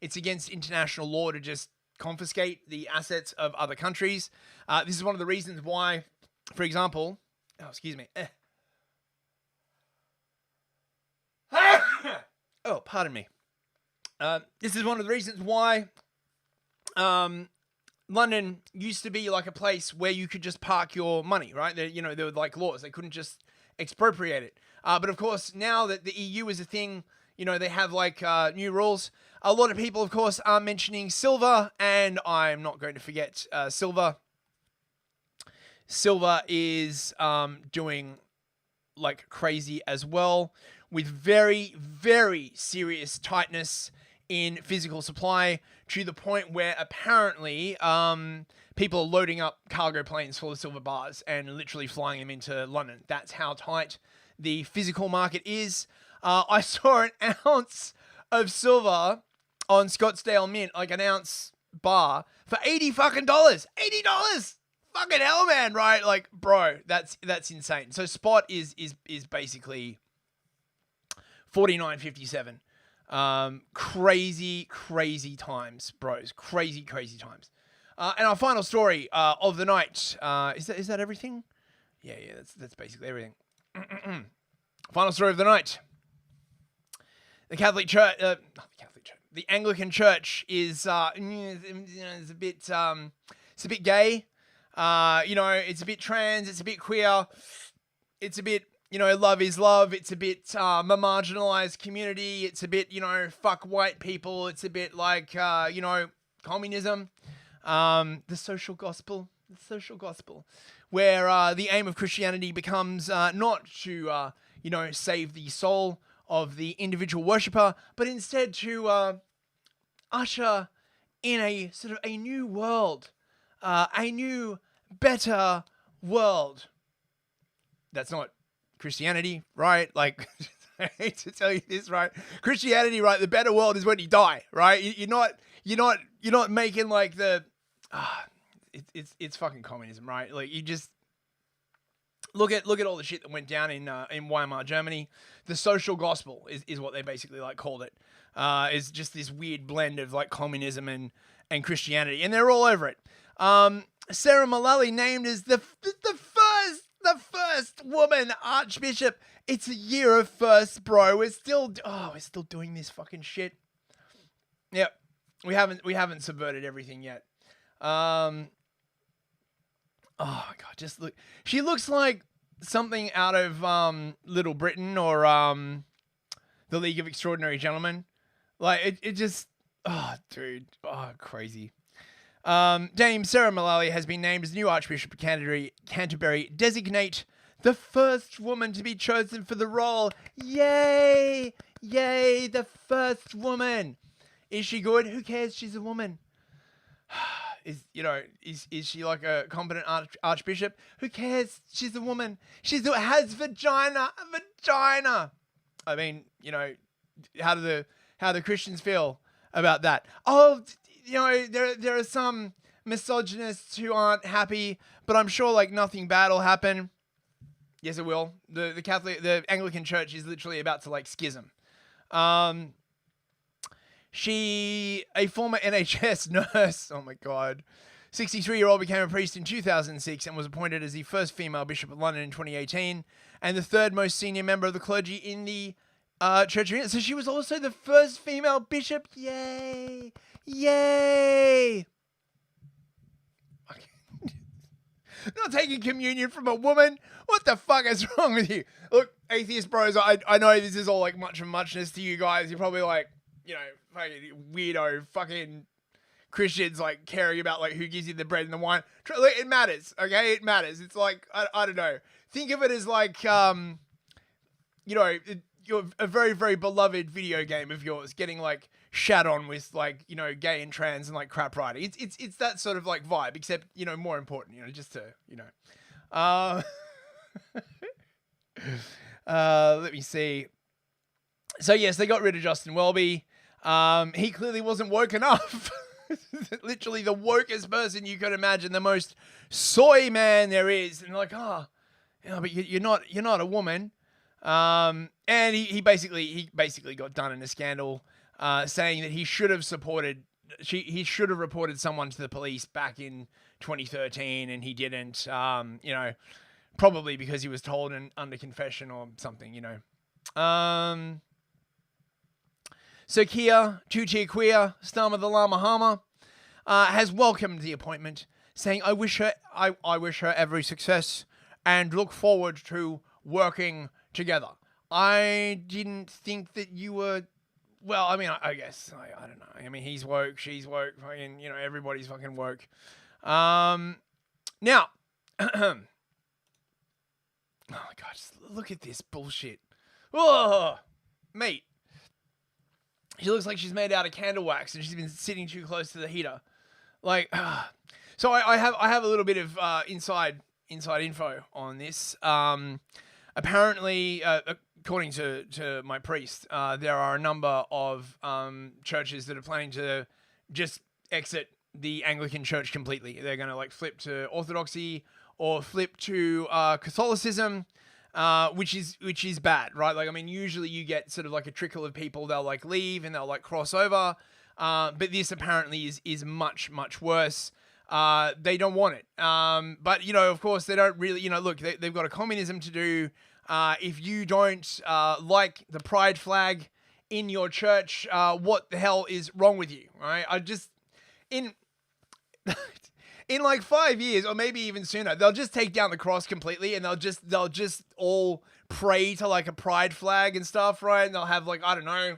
It's against international law to just confiscate the assets of other countries. This is one of the reasons why, for example, oh, pardon me. This is one of the reasons why London used to be like a place where you could just park your money, right? There were like laws. They couldn't just expropriate it. But of course, now that the EU is a thing, they have like new rules. A lot of people, of course, are mentioning silver, and I'm not going to forget silver. Silver is doing like crazy as well, with very, very serious tightness in physical supply, to the point where apparently people are loading up cargo planes full of silver bars and literally flying them into London. That's how tight the physical market is. I saw an ounce of silver on Scottsdale Mint, like an ounce bar, for $80 fucking dollars. $80. Fucking hell, man, right? Like, bro, that's insane. So spot is basically $49.57. Crazy times, bros. Crazy times. And our final story of the night, is that everything? Yeah, that's basically everything. Final story of the night. The Catholic Church, the Anglican Church is it's a bit gay. It's a bit trans, it's a bit queer, it's a bit, love is love, it's a bit a marginalized community, it's a bit, fuck white people, it's a bit like, communism, the social gospel, where the aim of Christianity becomes not to, save the soul of the individual worshipper, but instead to usher in a sort of a new world, a new, better world. That's not Christianity, right? Like, I hate to tell you this, right? Christianity, right? The better world is when you die, right? You're not making like the, it's fucking communism, right? Like, you just look at all the shit that went down in Weimar, Germany. The social gospel is what they basically like called it. Is just this weird blend of like communism and Christianity, and they're all over it. Sarah Mullally named as the first woman archbishop. It's a year of first, bro. We're still doing this fucking shit. Yep. We haven't subverted everything yet. Oh my God, just look. She looks like something out of Little Britain or The League of Extraordinary Gentlemen. Like it just, dude, crazy. Dame Sarah Mullally has been named as new Archbishop of Canterbury, designate the first woman to be chosen for the role. Yay! Yay, the first woman. Is she good? Who cares? She's a woman. Is she like a competent archbishop? Who cares? She's a woman. Has vagina. I mean, how do the Christians feel about that? Oh, there are some misogynists who aren't happy, but I'm sure like nothing bad will happen. Yes, it will. The Anglican Church is literally about to like schism. She, a former NHS nurse, oh my God, 63-year-old became a priest in 2006 and was appointed as the first female bishop of London in 2018 and the third most senior member of the clergy in the Church of England. So she was also the first female bishop. Yay! Yay! Not taking communion from a woman? What the fuck is wrong with you? Look, atheist bros, I know this is all like much of muchness to you guys. You're probably like, fucking weirdo fucking Christians like caring about like who gives you the bread and the wine. It matters, okay? It matters. It's like, I don't know. Think of it as like, you're a very, very beloved video game of yours getting like shat on with like, gay and trans and like crap writing. It's that sort of like vibe, except, more important, just to, let me see. So yes, they got rid of Justin Welby. He clearly wasn't woke enough. Literally the wokest person you could imagine, the most soy man there is. And like, but you're not a woman. And he basically got done in a scandal, saying that he should have reported someone to the police back in 2013, and he didn't. Probably because he was told and under confession or something. So Kia, two-tier queer, Starmer the Llama Hama, has welcomed the appointment, saying, I wish her every success and look forward to working together. I didn't think that you were well, I mean, I guess I don't know. I mean, he's woke, she's woke, fucking, everybody's fucking woke. Now, oh my God, just look at this bullshit. Oh, mate. She looks like she's made out of candle wax and she's been sitting too close to the heater. Like, so I have a little bit of inside info on this. Apparently, according to my priest, there are a number of churches that are planning to just exit the Anglican Church completely. They're going to like flip to Orthodoxy or flip to Catholicism. Which is bad, right? Like, I mean, usually you get sort of like a trickle of people, they'll like leave and they'll like cross over. But this apparently is much, much worse. They don't want it. But, of course, they don't really, look, they've got a communism to do. If you don't like the pride flag in your church, what the hell is wrong with you, right? In like 5 years, or maybe even sooner, they'll just take down the cross completely, and they'll just all pray to like a pride flag and stuff, right? And they'll have like, I don't know,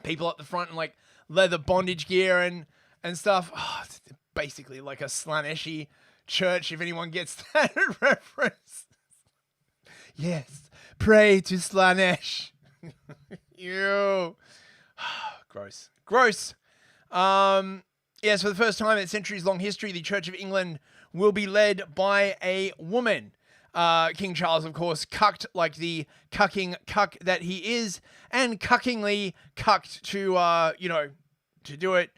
people up the front in like leather bondage gear and stuff. Oh, it's basically like a Slaneshi church, if anyone gets that reference. Yes, pray to Slanesh. Ew. Gross. Yes, for the first time in centuries-long history, the Church of England will be led by a woman. King Charles, of course, cucked like the cucking cuck that he is, and cuckingly cucked to do it.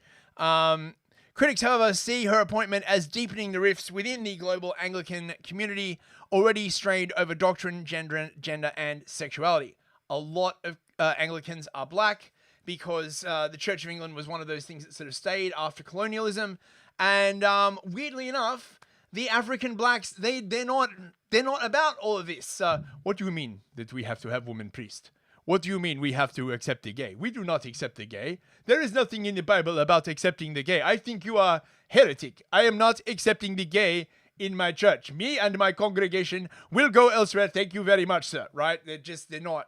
Critics, however, see her appointment as deepening the rifts within the global Anglican community, already strained over doctrine, gender, and sexuality. A lot of Anglicans are black, because the Church of England was one of those things that sort of stayed after colonialism, and weirdly enough, the African blacks they're not about all of this. What do you mean that we have to have women priests? What do you mean we have to accept the gay? We do not accept the gay. There is nothing in the Bible about accepting the gay. I think you are heretic. I am not accepting the gay in my church. Me and my congregation will go elsewhere. Thank you very much, sir. Right? They're not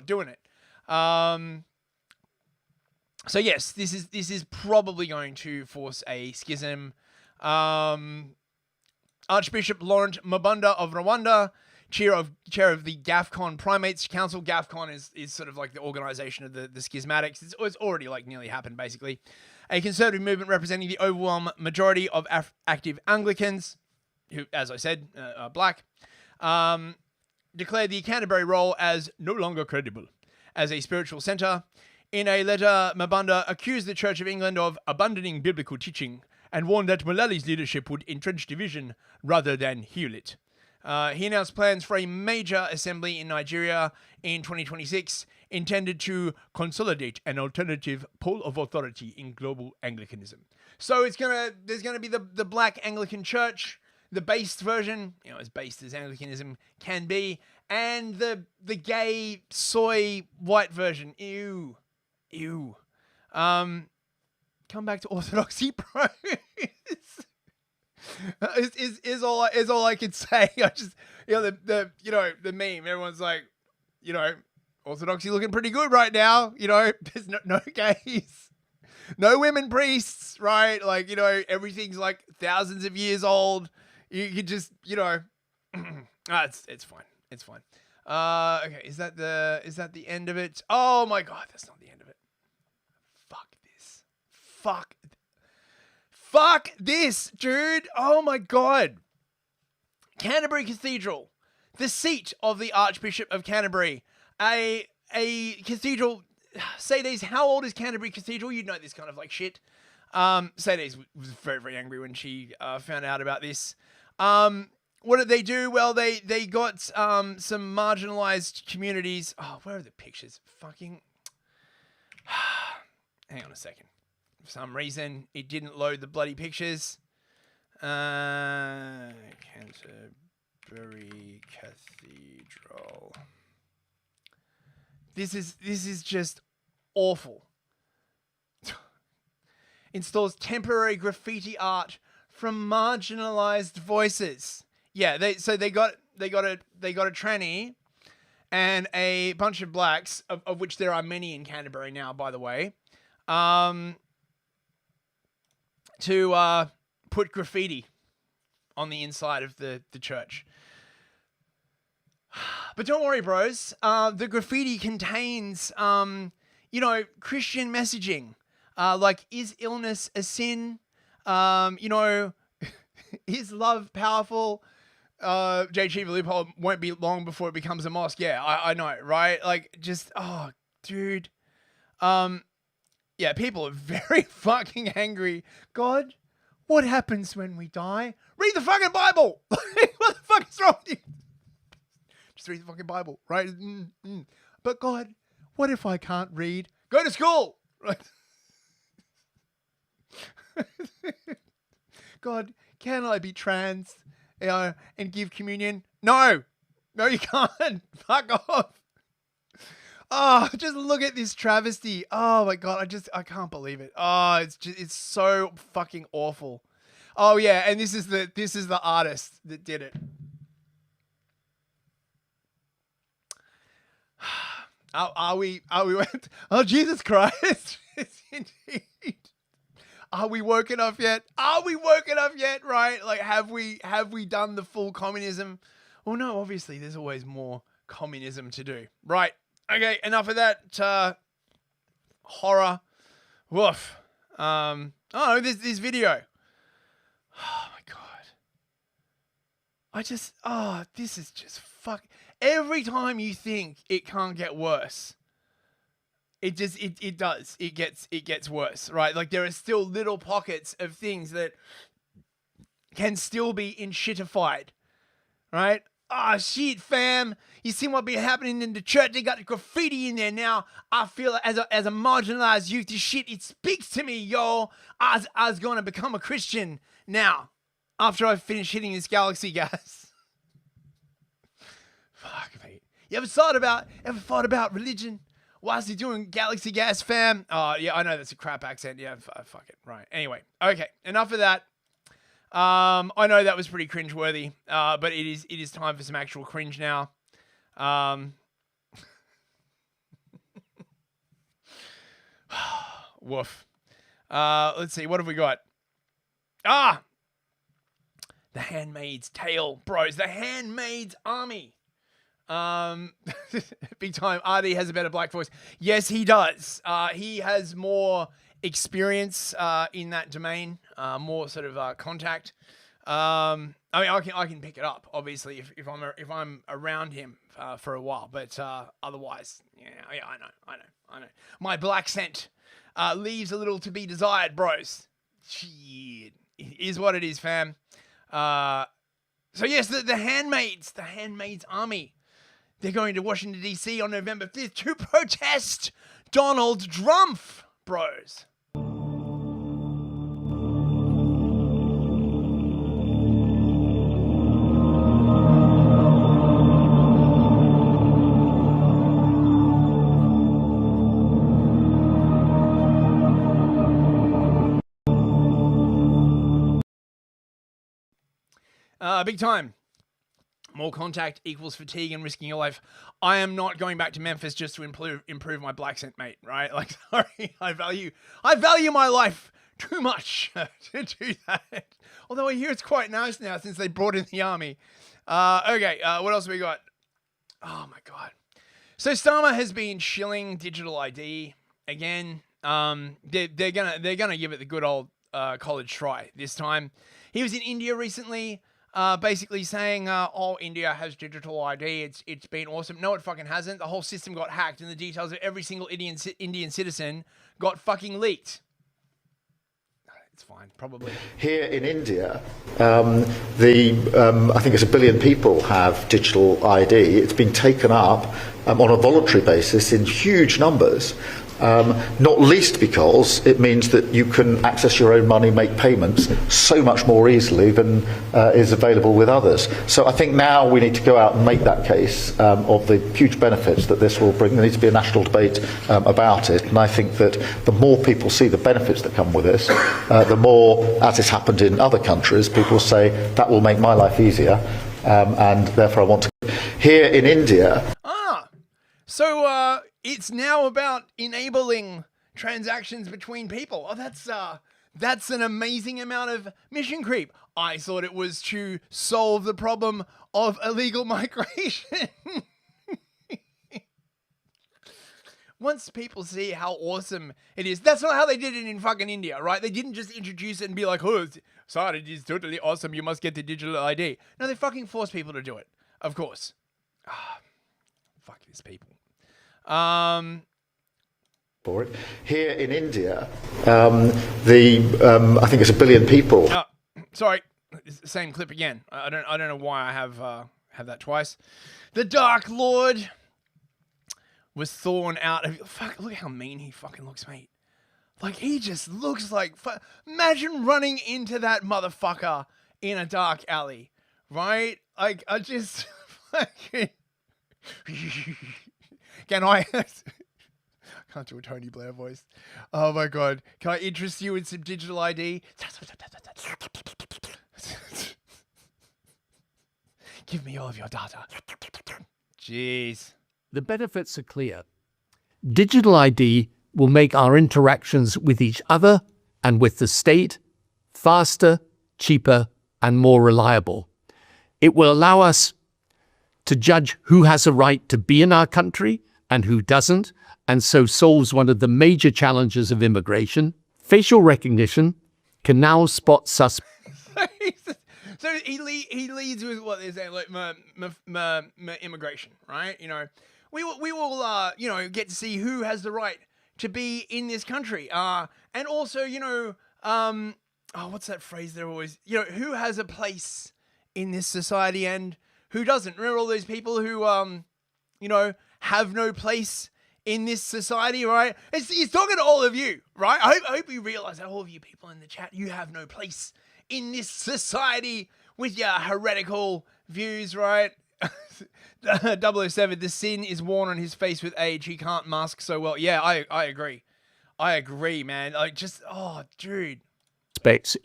doing it. So yes, this is probably going to force a schism. Archbishop Laurent Mabunda of Rwanda, chair of the GAFCON Primates Council. GAFCON is sort of like the organization of the schismatics. It's already like nearly happened, basically. A conservative movement representing the overwhelming majority of active Anglicans, who, as I said, are black, declared the Canterbury role as no longer credible as a spiritual center. In a letter, Mabunda accused the Church of England of abandoning biblical teaching and warned that Malali's leadership would entrench division rather than heal it. He announced plans for a major assembly in Nigeria in 2026, intended to consolidate an alternative pole of authority in global Anglicanism. So there's gonna be the Black Anglican Church, the based version, as based as Anglicanism can be, and the gay soy white version. Ew. Come back to Orthodoxy, bro. is all I can say. I just the meme. Everyone's like, Orthodoxy looking pretty good right now. There's no gays, no women priests, right? Like everything's like thousands of years old. You could just it's fine. It's fine. Okay, is that the end of it? Oh my God, that's not the end of it. Fuck this, dude. Oh my God. Canterbury Cathedral, the seat of the Archbishop of Canterbury. A cathedral. Sadie's, how old is Canterbury Cathedral? You know this kind of like shit. Sadie's was very, very angry when she found out about this. What did they do? Well, they got some marginalized communities. Oh, where are the pictures? Fucking. Hang on a second. For some reason, it didn't load the bloody pictures. Canterbury Cathedral. This is just awful. Installs temporary graffiti art from marginalized voices. Yeah, they got a tranny, and a bunch of blacks, of which there are many in Canterbury now, by the way, to put graffiti on the inside of the church. But don't worry, bros. The graffiti contains, Christian messaging. Like, is illness a sin? Is love powerful? JG, the loophole won't be long before it becomes a mosque. Yeah, I know, right? Like, just, oh, dude. Yeah, people are very fucking angry. God, what happens when we die? Read the fucking Bible. What the fuck is wrong with you? Just read the fucking Bible, right? But God, what if I can't read? Go to school, right? God, can I be trans, and give communion? No, you can't. Fuck off. Oh, just look at this travesty. Oh my God, I can't believe it. Oh, it's so fucking awful. Oh yeah, and this is the artist that did it. Are we? Oh, Jesus Christ! Indeed. Are we woke enough yet? Right? Like, have we done the full communism? Well, no. Obviously, there's always more communism to do. Right? Okay. Enough of that horror. Woof. Oh, this video. Oh my God. This is just fuck. Every time you think it can't get worse, it does. It gets worse, right? Like, there are still little pockets of things that can still be enshittified, right? Ah, shit, fam. You see what be happening in the church? They got graffiti in there now. I feel as a marginalized youth, this shit, it speaks to me, yo. I was going to become a Christian now after I finish hitting this galaxy gas. Fuck, mate. You ever thought about religion? Why is he doing galaxy gas, fam? Oh, yeah, I know that's a crap accent. Yeah, fuck it. Right. Anyway, okay, enough of that. I know that was pretty cringeworthy, but it is time for some actual cringe now. Woof. Let's see, what have we got? The Handmaid's Tale, bros. The Handmaid's Army. Big time. RD has a better black voice. Yes, he does. He has more experience in that domain, more sort of contact. I mean, I can pick it up, obviously, if I'm around him for a while. But otherwise, yeah, I know. My black scent leaves a little to be desired, bros. Shit, it is what it is, fam. So yes, the Handmaid's Army. They're going to Washington, D.C. on November 5th to protest Donald Trump, bros. Big time. More contact equals fatigue and risking your life. I am not going back to Memphis just to improve my black scent, mate. Right? Like, sorry, I value my life too much to do that. Although I hear it's quite nice now since they brought in the army. Okay, what else have we got? Oh my God. So Starmer has been shilling digital ID again. They're gonna give it the good old college try this time. He was in India recently. Basically saying, oh, India has digital ID. It's been awesome. No, it fucking hasn't. The whole system got hacked and the details of every single Indian citizen got fucking leaked. It's fine, probably. Here in India, I think it's 1 billion people have digital ID. It's been taken up on a voluntary basis in huge numbers. Not least because it means that you can access your own money, make payments so much more easily than is available with others. So I think now we need to go out and make that case of the huge benefits that this will bring. There needs to be a national debate about it, and I think that the more people see the benefits that come with this, the more, as has happened in other countries, people say that will make my life easier, and therefore I want to. Here in India... So it's now about enabling transactions between people. Oh, that's an amazing amount of mission creep. I thought it was to solve the problem of illegal migration. Once people see how awesome it is, that's not how they did it in fucking India, right? They didn't just introduce it and be like, oh, sorry, it is totally awesome. You must get the digital ID. No, they fucking force people to do it. Of course. Fuck these people. For it. Here in India, I think it's 1 billion people. Sorry, it's the same clip again. I don't know why I have that twice. The Dark Lord was thrown out of. Fuck! Look how mean he fucking looks, mate. Like he just looks like. Imagine running into that motherfucker in a dark alley, right? Like I just. Can I? Can't do a Tony Blair voice. Oh my god. Can I interest you in some digital ID? Give me all of your data. Jeez. The benefits are clear. Digital ID will make our interactions with each other and with the state faster, cheaper, and more reliable. It will allow us to judge who has a right to be in our country and who doesn't, and so solves one of the major challenges of immigration. Facial recognition can now spot suspects. So he leads with what they say, like immigration, right? You know, we will you know, get to see who has the right to be in this country, and also, you know, what's that phrase they're always, you know, who has a place in this society and who doesn't. Remember all those people who, you know, have no place in this society, right? He's talking to all of you, right? I hope you realize that all of you people in the chat, you have no place in this society with your heretical views, right? 007, the sin is worn on his face with age. He can't mask so well. Yeah, I agree. I agree, man. Like, just, oh, dude.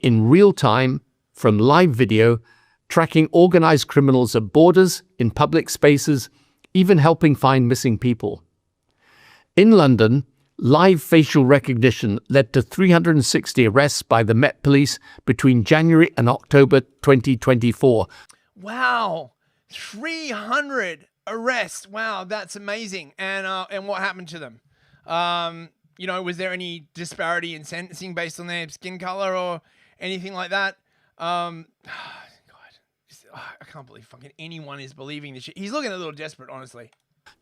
In real time from live video, tracking organized criminals at borders, in public spaces, even helping find missing people. In London, live facial recognition led to 360 arrests by the Met Police between January and October 2024. Wow, 300 arrests. Wow, that's amazing. And what happened to them? You know, was there any disparity in sentencing based on their skin color or anything like that? God, I can't believe fucking anyone is believing this shit. He's looking a little desperate, honestly.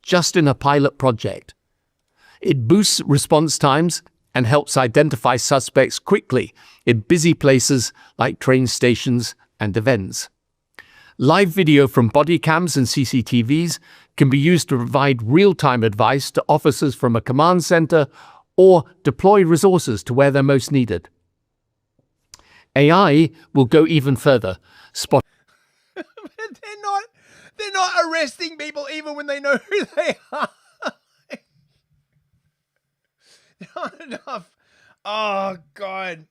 Just in a pilot project. It boosts response times and helps identify suspects quickly in busy places like train stations and events. Live video from body cams and CCTVs can be used to provide real-time advice to officers from a command center or deploy resources to where they're most needed. AI will go even further. They're not arresting people even when they know who they are. Not enough. Oh god.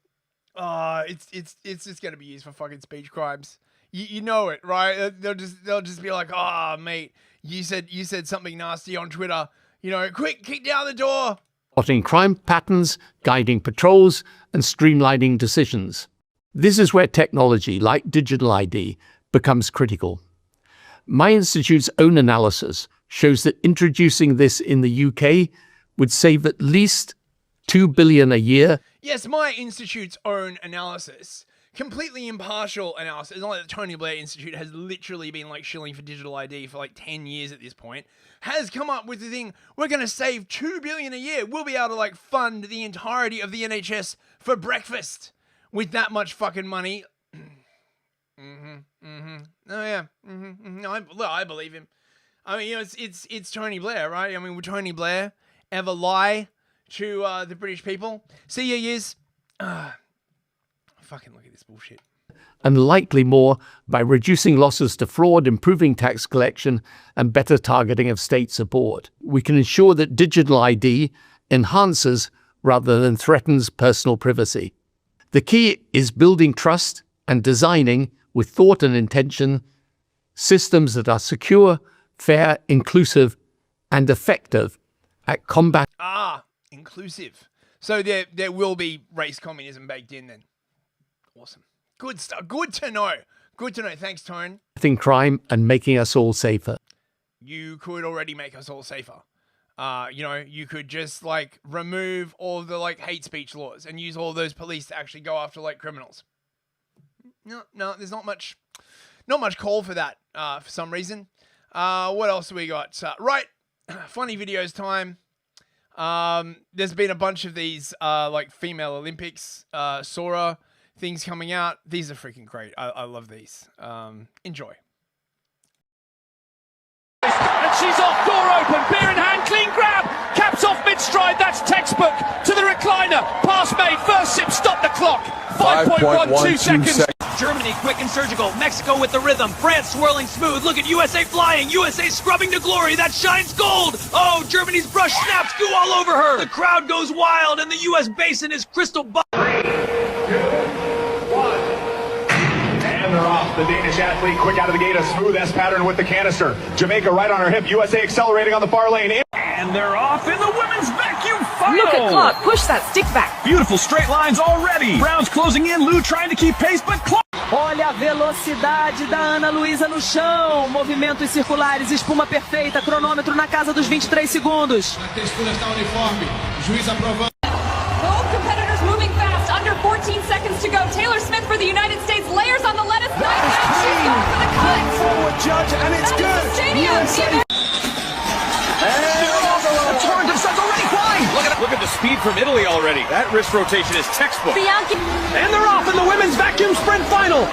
Oh, it's just gonna be used for fucking speech crimes. You know it, right? They'll just be like, oh mate, you said something nasty on Twitter. You know, quick, kick down the door. Spotting crime patterns, guiding patrols, and streamlining decisions. This is where technology, like digital ID, becomes critical. My institute's own analysis shows that introducing this in the UK would save at least $2 billion a year. Yes, my institute's own analysis, completely impartial analysis. It's not like the Tony Blair Institute has literally been like shilling for digital ID for like 10 years at this point, has come up with the thing, we're going to save $2 billion a year. We'll be able to like fund the entirety of the NHS for breakfast with that much fucking money. Oh yeah. No, I believe him. I mean, you know, it's Tony Blair, right? I mean, would Tony Blair ever lie to the British people? See ya, years. Fucking look at this bullshit. And likely more by reducing losses to fraud, improving tax collection, and better targeting of state support. We can ensure that digital ID enhances rather than threatens personal privacy. The key is building trust and designing, with thought and intention, systems that are secure, fair, inclusive, and effective at combating. Inclusive. So there will be race communism baked in then. Awesome. Good stuff. Good to know. Good to know. Thanks, Tone. Crime and making us all safer. You could already make us all safer. You could just like remove all the like hate speech laws and use all those police to actually go after like criminals. No, there's not much call for that for some reason. What else do we got? Right, funny videos time. There's been a bunch of these like female Olympics Sora things coming out. These are freaking great. I love these. Enjoy. And she's off, door open, beer in hand, clean grab, caps off mid-stride, that's textbook, to the recliner, pass made, first sip, stop the clock, 5.12 seconds. Germany quick and surgical, Mexico with the rhythm, France swirling smooth, look at USA flying, USA scrubbing to glory, that shines gold. Oh, Germany's brush snaps, goo all over her. The crowd goes wild and the US basin is crystal ball. 3, 2, 1. And they're off. The Danish athlete quick out of the gate, a smooth S pattern with the canister. Jamaica right on her hip, USA accelerating on the far lane. And they're off in the women's vacuum final. Look at Clark, push that stick back. Beautiful straight lines already. Brown's closing in, Lou trying to keep pace, but Clark. Olha a velocidade da Ana Luísa no chão. Movimentos circulares, espuma perfeita, cronômetro na casa dos 23 segundos. A textura está uniforme. Juiz aprovando. Both competitors moving fast, under 14 seconds to go. Taylor Smith for the United States, layers on the lettuce knife, and she's going for the cut. Forward judge, and it's good. Stadium. A torrent of suns already flying. Look at the speed from Italy already. That wrist rotation is textbook. Bianchi. And they're off in the women's vacuum sprint final.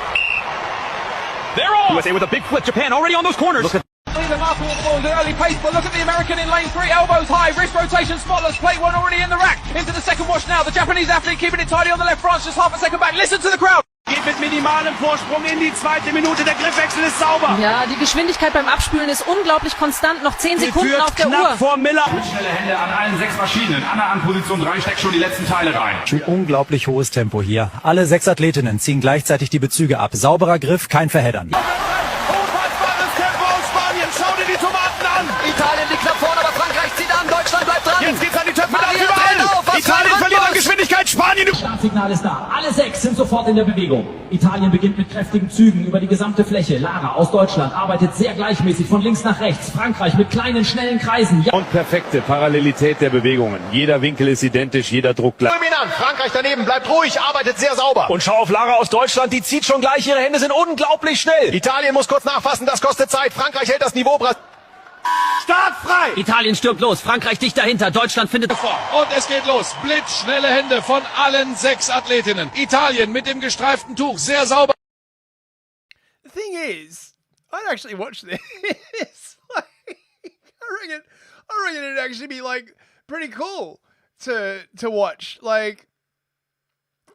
They're off. USA with a big flip. Japan already on those corners. Look at the marker with the early pace, but look at the American in lane 3, elbows high, wrist rotation, spotless, plate one already in the rack. Into the second wash now. The Japanese athlete keeping it tidy on the left, France just half a second back. Listen to the crowd. Geht mit minimalem Vorsprung in die zweite Minute. Der Griffwechsel ist sauber. Ja, die Geschwindigkeit beim Abspülen ist unglaublich konstant. Noch 10 Sekunden auf der knapp Uhr. vor Miller. Mit schnelle Hände an allen 6 Maschinen. Anna an Position 3 steckt schon die letzten Teile rein. Ein unglaublich hohes Tempo hier. Alle 6 Athletinnen ziehen gleichzeitig die Bezüge ab. Sauberer Griff, kein Verheddern. Unfassbares Tempo aus Spanien. Schau dir die Tomaten an. Italien liegt nach vorne, aber Frankreich zieht an. Deutschland bleibt dran. Jetzt geht's an die Töpfe da überall. Italien verliert an Geschwindigkeit. Spanien. Startsignal ist da. Alle 6 sind sofort in der Bewegung. Italien beginnt mit kräftigen Zügen über die gesamte Fläche. Lara aus Deutschland arbeitet sehr gleichmäßig von links nach rechts. Frankreich mit kleinen, schnellen Kreisen. Und perfekte Parallelität der Bewegungen. Jeder Winkel ist identisch, jeder Druck gleich. Dominant. Frankreich daneben bleibt ruhig, arbeitet sehr sauber. Und schau auf Lara aus Deutschland, die zieht schon gleich. Ihre Hände sind unglaublich schnell. Italien muss kurz nachfassen, das kostet Zeit. Frankreich hält das Niveau. Start frei. Italien stürmt los, Frankreich dicht dahinter, Deutschland findet... Und es geht los. Blitzschnelle Hände von allen 6 Athletinnen. Italien mit dem gestreiften Tuch, sehr sauber. The thing is, I'd actually watch this. Like, I reckon it'd actually be like pretty cool to watch. Like,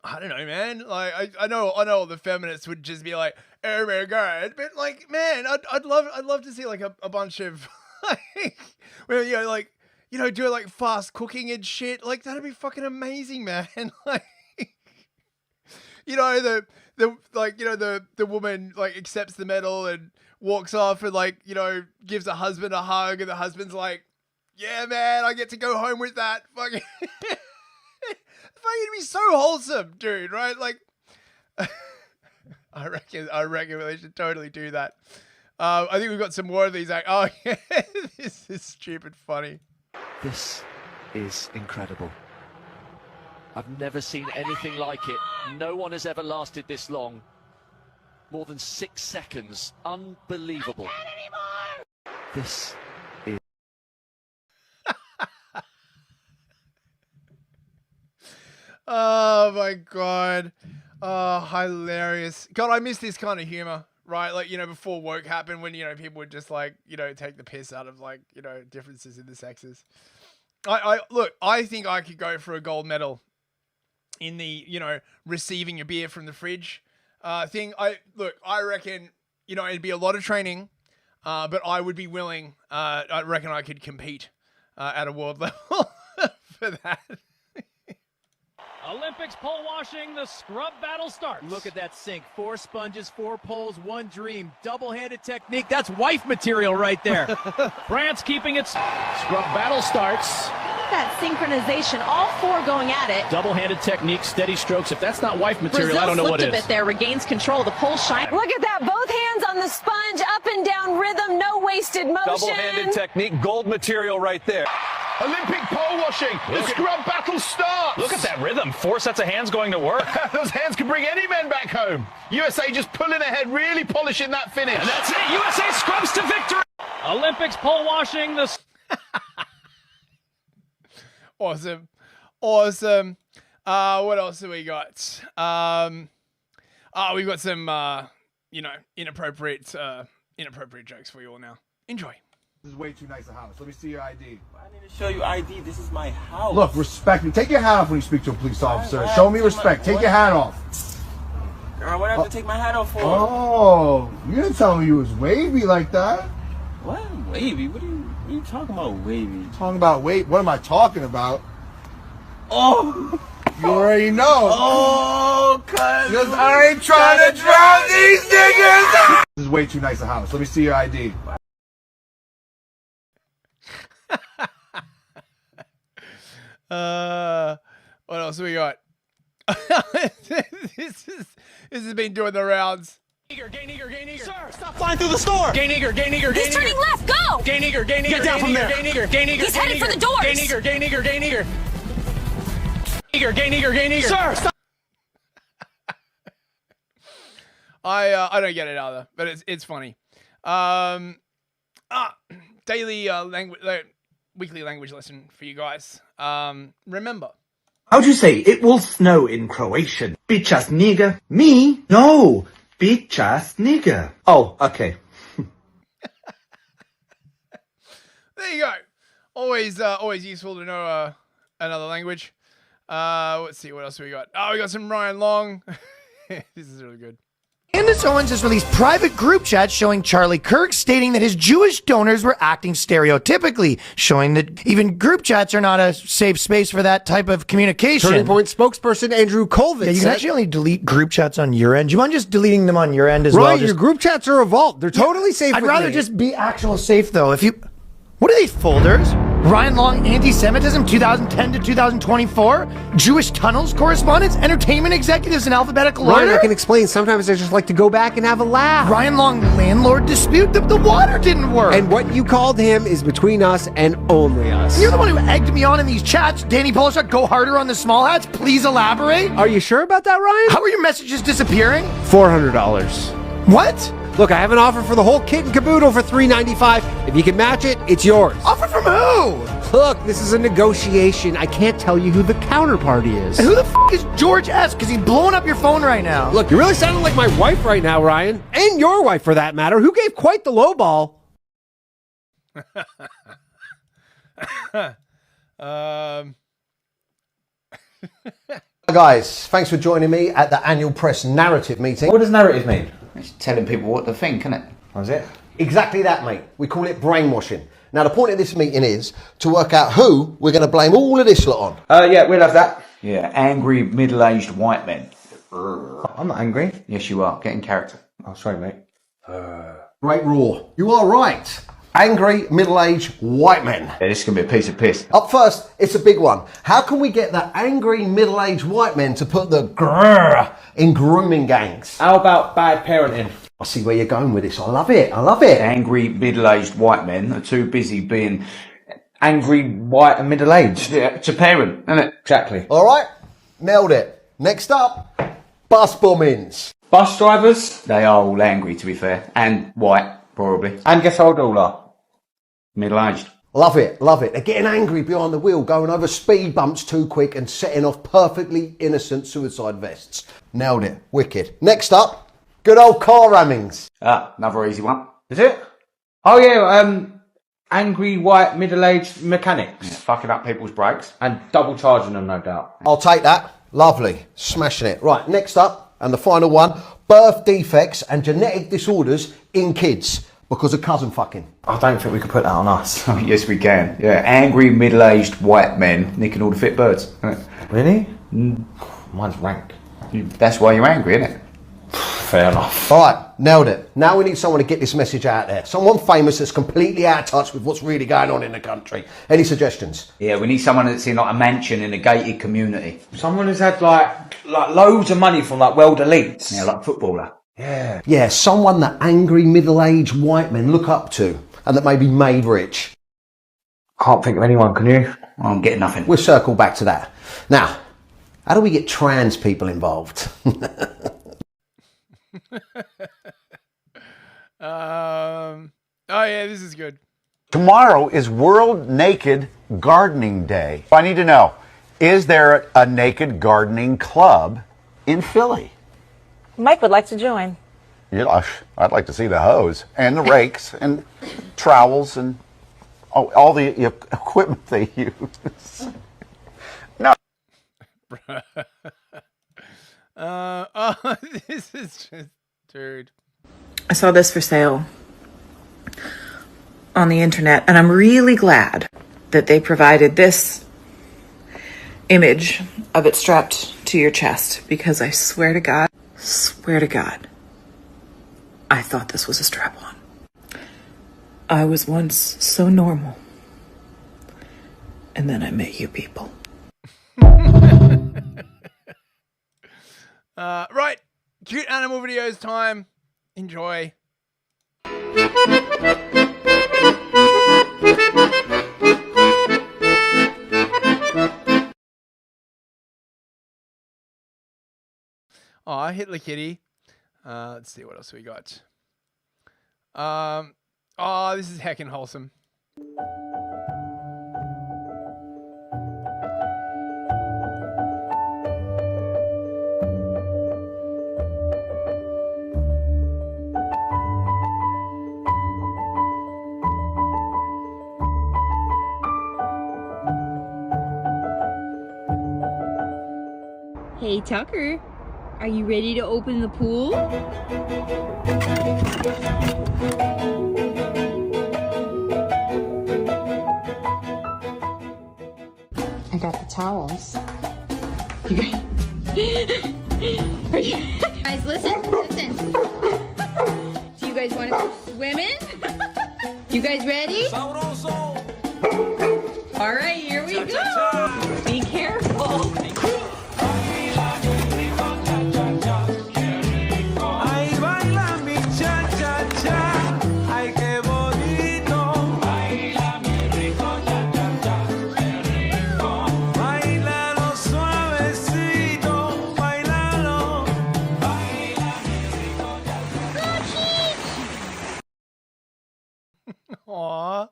I don't know, man. Like, I know all the feminists would just be like, "Oh my god!" But like, man, I'd love to see like a bunch of like, well, doing like fast cooking and shit. Like, that'd be fucking amazing, man. Like, the woman like accepts the medal and walks off and like, gives the husband a hug, and the husband's like, "Yeah, man, I get to go home with that." Fucking. It'd be so wholesome, dude, right? Like, I reckon they should totally do that. I think we've got some more of these. Oh, yeah, this is stupid funny. This is incredible. I've never seen anything like it. No one has ever lasted this long. More than 6 seconds. Unbelievable. This is... Oh my god. Oh, hilarious. God, I miss this kind of humor, right? Like, before woke happened, when, people would just like, take the piss out of like, differences in the sexes. I think I could go for a gold medal in the, receiving a beer from the fridge thing. I reckon, it'd be a lot of training, but I would be willing. I reckon I could compete at a world level for that. Olympics pole washing, the scrub battle starts. Look at that sink. 4 sponges, 4 poles, 1 dream. Double-handed technique. That's wife material right there. France keeping its scrub battle starts. That synchronization, all 4 going at it. Double-handed technique, steady strokes. If that's not wife material, Brazil I don't know what slipped is. a bit there, regains control. The pole shine. Look at that, both hands on the sponge, up and down rhythm, no wasted motion. Double-handed technique, gold material right there. Olympic pole washing. The scrub battle starts. Look at that rhythm. 4 sets of hands going to work. Those hands can bring any men back home. USA just pulling ahead, really polishing that finish. And that's it. USA scrubs to victory. Olympics pole washing, the... Awesome. Awesome. What else have we got? We've got some, inappropriate jokes for you all now. Enjoy. This is way too nice a house. Let me see your ID. I need to show you ID. This is my house. Look, respect me. Take your hat off when you speak to a police officer. Show me respect. Take your hat off. Girl, what do I have to take my hat off for? Oh, you didn't tell me you was wavy like that. What? Wavy? What are you talking about, wavy? Talking about wait. What am I talking about? Oh. You already know. Oh, cuz. Because I ain't trying to drown these niggas. This is way too nice a house. Let me see your ID. What else have we got? This has been doing the rounds. Gay nigger. Sir, stop flying through the store. Gay nigger. He's turning left, go! Gay nigger. Get down from there. Gay nigger. He's headed for the doors. Gay nigger. Gay nigger. Sir, stop. I don't get it either, but it's funny. Daily weekly language lesson for you guys. Remember. How do you say it will snow in Croatian? Bichas nigger. Me? No. Bichas nigger. Oh, okay. There you go. Always useful to know another language. Let's see what else we got. Oh, we got some Ryan Long. This is really good. Candace Owens has released private group chats showing Charlie Kirk stating that his Jewish donors were acting stereotypically, showing that even group chats are not a safe space for that type of communication. Turning Point spokesperson Andrew Colvin you can actually only delete group chats on your end. Do you mind just deleting them on your end as well? Ryan, your group chats are a vault. They're totally safe. I'd rather just be actual safe, though. What are these folders? Ryan Long anti-Semitism 2010 to 2024? Jewish tunnels correspondence? Entertainment executives in alphabetical order? Ryan, I can explain. Sometimes I just like to go back and have a laugh. Ryan Long landlord dispute? The water didn't work. And what you called him is between us and only us. You're the one who egged me on in these chats. Danny Polishuk, go harder on the small hats. Please elaborate. Are you sure about that, Ryan? How are your messages disappearing? $400. What? Look, I have an offer for the whole kit and caboodle for $395. If you can match it, it's yours. Offer from who? Look, this is a negotiation. I can't tell you who the counterparty is. And who the is George S? Because he's blowing up your phone right now. Look, you're really sounding like my wife right now, Ryan. And your wife, for that matter, who gave quite the lowball. Guys, thanks for joining me at the annual press narrative meeting. What does narrative mean? It's telling people what to think, isn't it? How's it? Exactly that, mate. We call it brainwashing. Now, the point of this meeting is to work out who we're going to blame all of this lot on. Yeah, we'll have that. Yeah, angry middle-aged white men. I'm not angry. Yes, you are. Get in character. Oh, sorry, mate. Great raw. You are right. Angry, middle-aged white men. Yeah, this is going to be a piece of piss. Up first, it's a big one. How can we get the angry, middle-aged white men to put the grrr in grooming gangs? How about bad parenting? I see where you're going with this. I love it. I love it. Angry, middle-aged white men are too busy being angry, white and middle-aged. Yeah, to parent, isn't it? Exactly. All right. Nailed it. Next up, bus bombings. Bus drivers? They are all angry, to be fair. And white, probably. And guess how old they all are? Middle-aged. Love it, love it. They're getting angry behind the wheel, going over speed bumps too quick and setting off perfectly innocent suicide vests. Nailed it. Wicked. Next up, good old car rammings. Another easy one. Is it? Oh yeah, angry white middle-aged mechanics. Yeah, fucking up people's brakes. And double charging them, no doubt. I'll take that. Lovely. Smashing it. Right, next up, and the final one, birth defects and genetic disorders in kids. Because of cousin fucking. I don't think we could put that on us. Oh, yes, we can. Yeah, angry middle-aged white men nicking all the fit birds. Really? Mine's rank. That's why you're angry, isn't it? Fair enough. All right, nailed it. Now we need someone to get this message out there. Someone famous that's completely out of touch with what's really going on in the country. Any suggestions? Yeah, we need someone that's in like a mansion in a gated community. Someone who's had like loads of money from like world elites. Yeah, like a footballer. Yeah. Yeah, someone that angry middle-aged white men look up to and that may be made rich. Can't think of anyone, can you? I'm getting nothing. We'll circle back to that. Now, how do we get trans people involved? Oh yeah, this is good. Tomorrow is World Naked Gardening Day. I need to know, is there a naked gardening club in Philly? Mike would like to join. Yeah, I'd like to see the hose and the rakes and trowels and all the equipment they use. No. This is just, dude. I saw this for sale on the internet, and I'm really glad that they provided this image of it strapped to your chest, because I swear to God, I thought this was a strap-on. I was once so normal, and then I met you people. Right, cute animal videos time. Enjoy. Oh, Hitler Kitty. Let's see what else we got. Oh, this is heckin' wholesome. Hey Tucker, are you ready to open the pool? I got the towels. You guys, listen. Do you guys want to go swimming? You guys ready? All right, here we go. Be careful. Aww.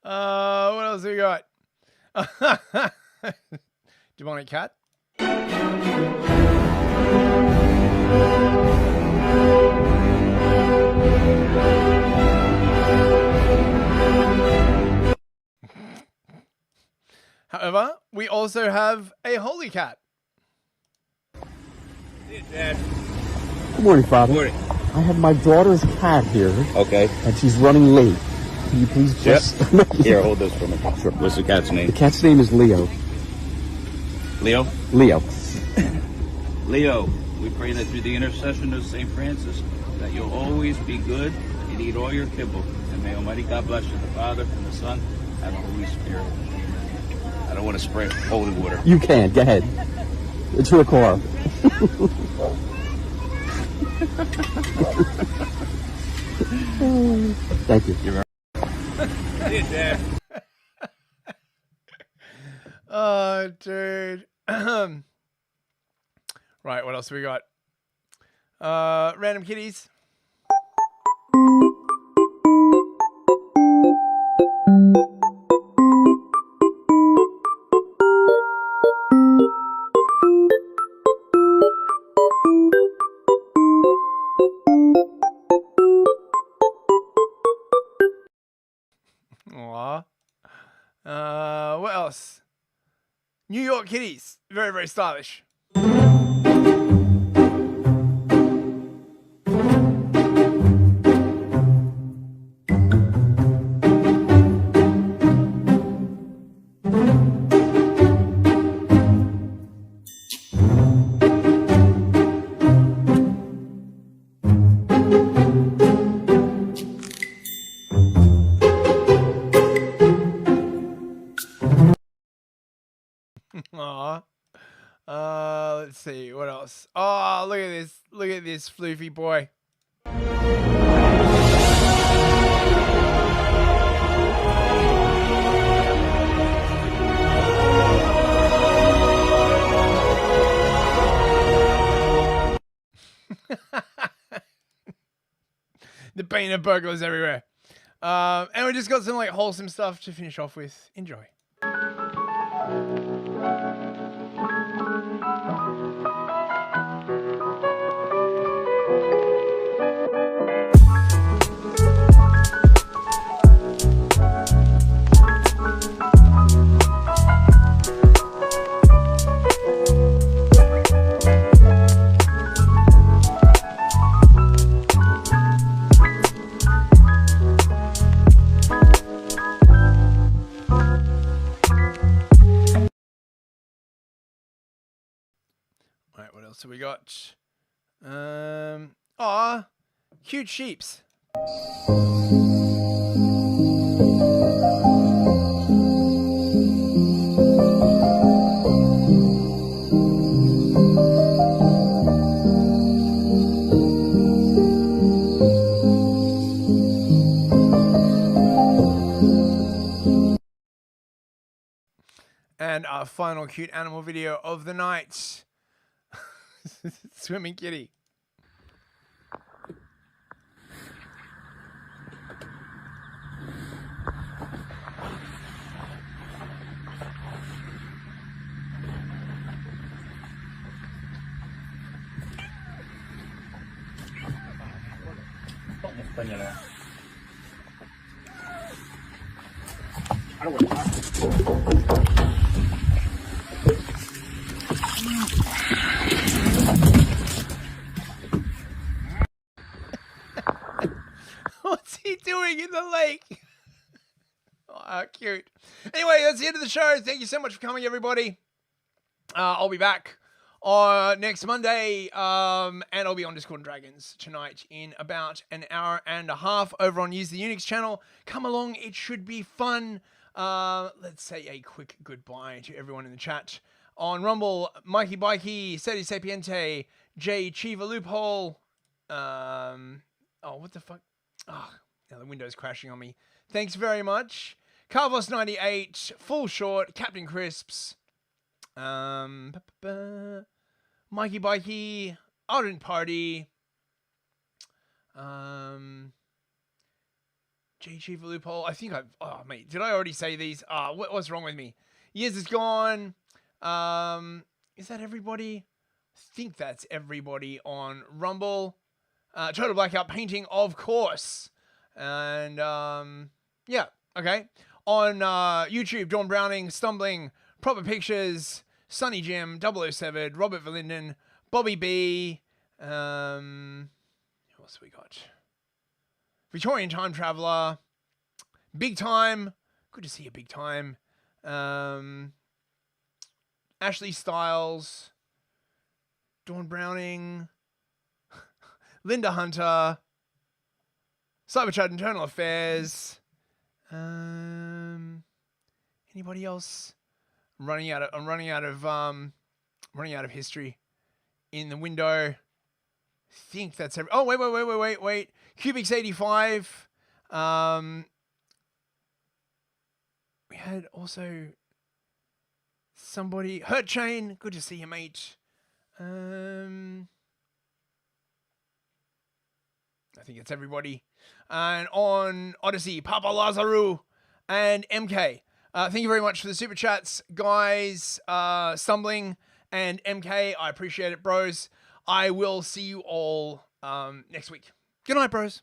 What else we got? Demonic cat. However, we also have a holy cat. Hey, Dad. Good morning, Father. Good morning. I have my daughter's cat here. Okay. And she's running late. Can you please just... Yep. Here, hold this for me. Sure. What's the cat's name? The cat's name is Leo. Leo? Leo. Leo, we pray that through the intercession of St. Francis, that you'll always be good and eat all your kibble. And may Almighty God bless you, the Father, and the Son, and the Holy Spirit. I don't want to spray holy water. You can. Go ahead. It's your car. Thank you. You're right. Hey, Dad. Oh, dude. Right, what else we got? Random kitties. Aww. What else? New York kitties. Very, very stylish. else? Oh, look at this. Look at this floofy boy. The peanut burglars everywhere. And we just got some like wholesome stuff to finish off with. Enjoy. Alright, what else have we got? Cute sheeps. And our final cute animal video of the night. Swimming kitty. What's he doing in the lake? Oh, cute. Anyway, that's the end of the show. Thank you so much for coming, everybody. I'll be back next Monday, and I'll be on Discord and Dragons tonight in about an hour and a half over on Use the Unix channel. Come along. It should be fun. Let's say a quick goodbye to everyone in the chat. On Rumble, Mikey Bikey, Seti Sapiente, J Chiva Loophole. Oh, what the fuck? Oh, now the window's crashing on me. Thanks very much. Carvos98, Full Short, Captain Crisps, Mikey Bikey, Ardent Party, J Chief Loophole. I think oh mate, did I already say these? What's wrong with me? Years is gone. Is that everybody? I think that's everybody on Rumble. Total Blackout Painting, of course. And, yeah, okay. On YouTube, Dawn Browning, Stumbling, Proper Pictures, Sunny Jim, 007, Robert Verlinden, Bobby B. Who else have we got? Victorian Time Traveler, Big Time. Good to see you, Big Time. Ashley Styles, Dawn Browning, Linda Hunter, Cyberchat Internal Affairs. Anybody else? I'm running out of history in the window. I think that's every. Oh wait. Cubics 85. We had also somebody. Hurt Chain. Good to see you, mate. I think it's everybody. And on Odyssey, Papa Lazaru and MK. Thank you very much for the super chats, guys. Stumbling and MK. I appreciate it, bros. I will see you all next week. Good night, bros.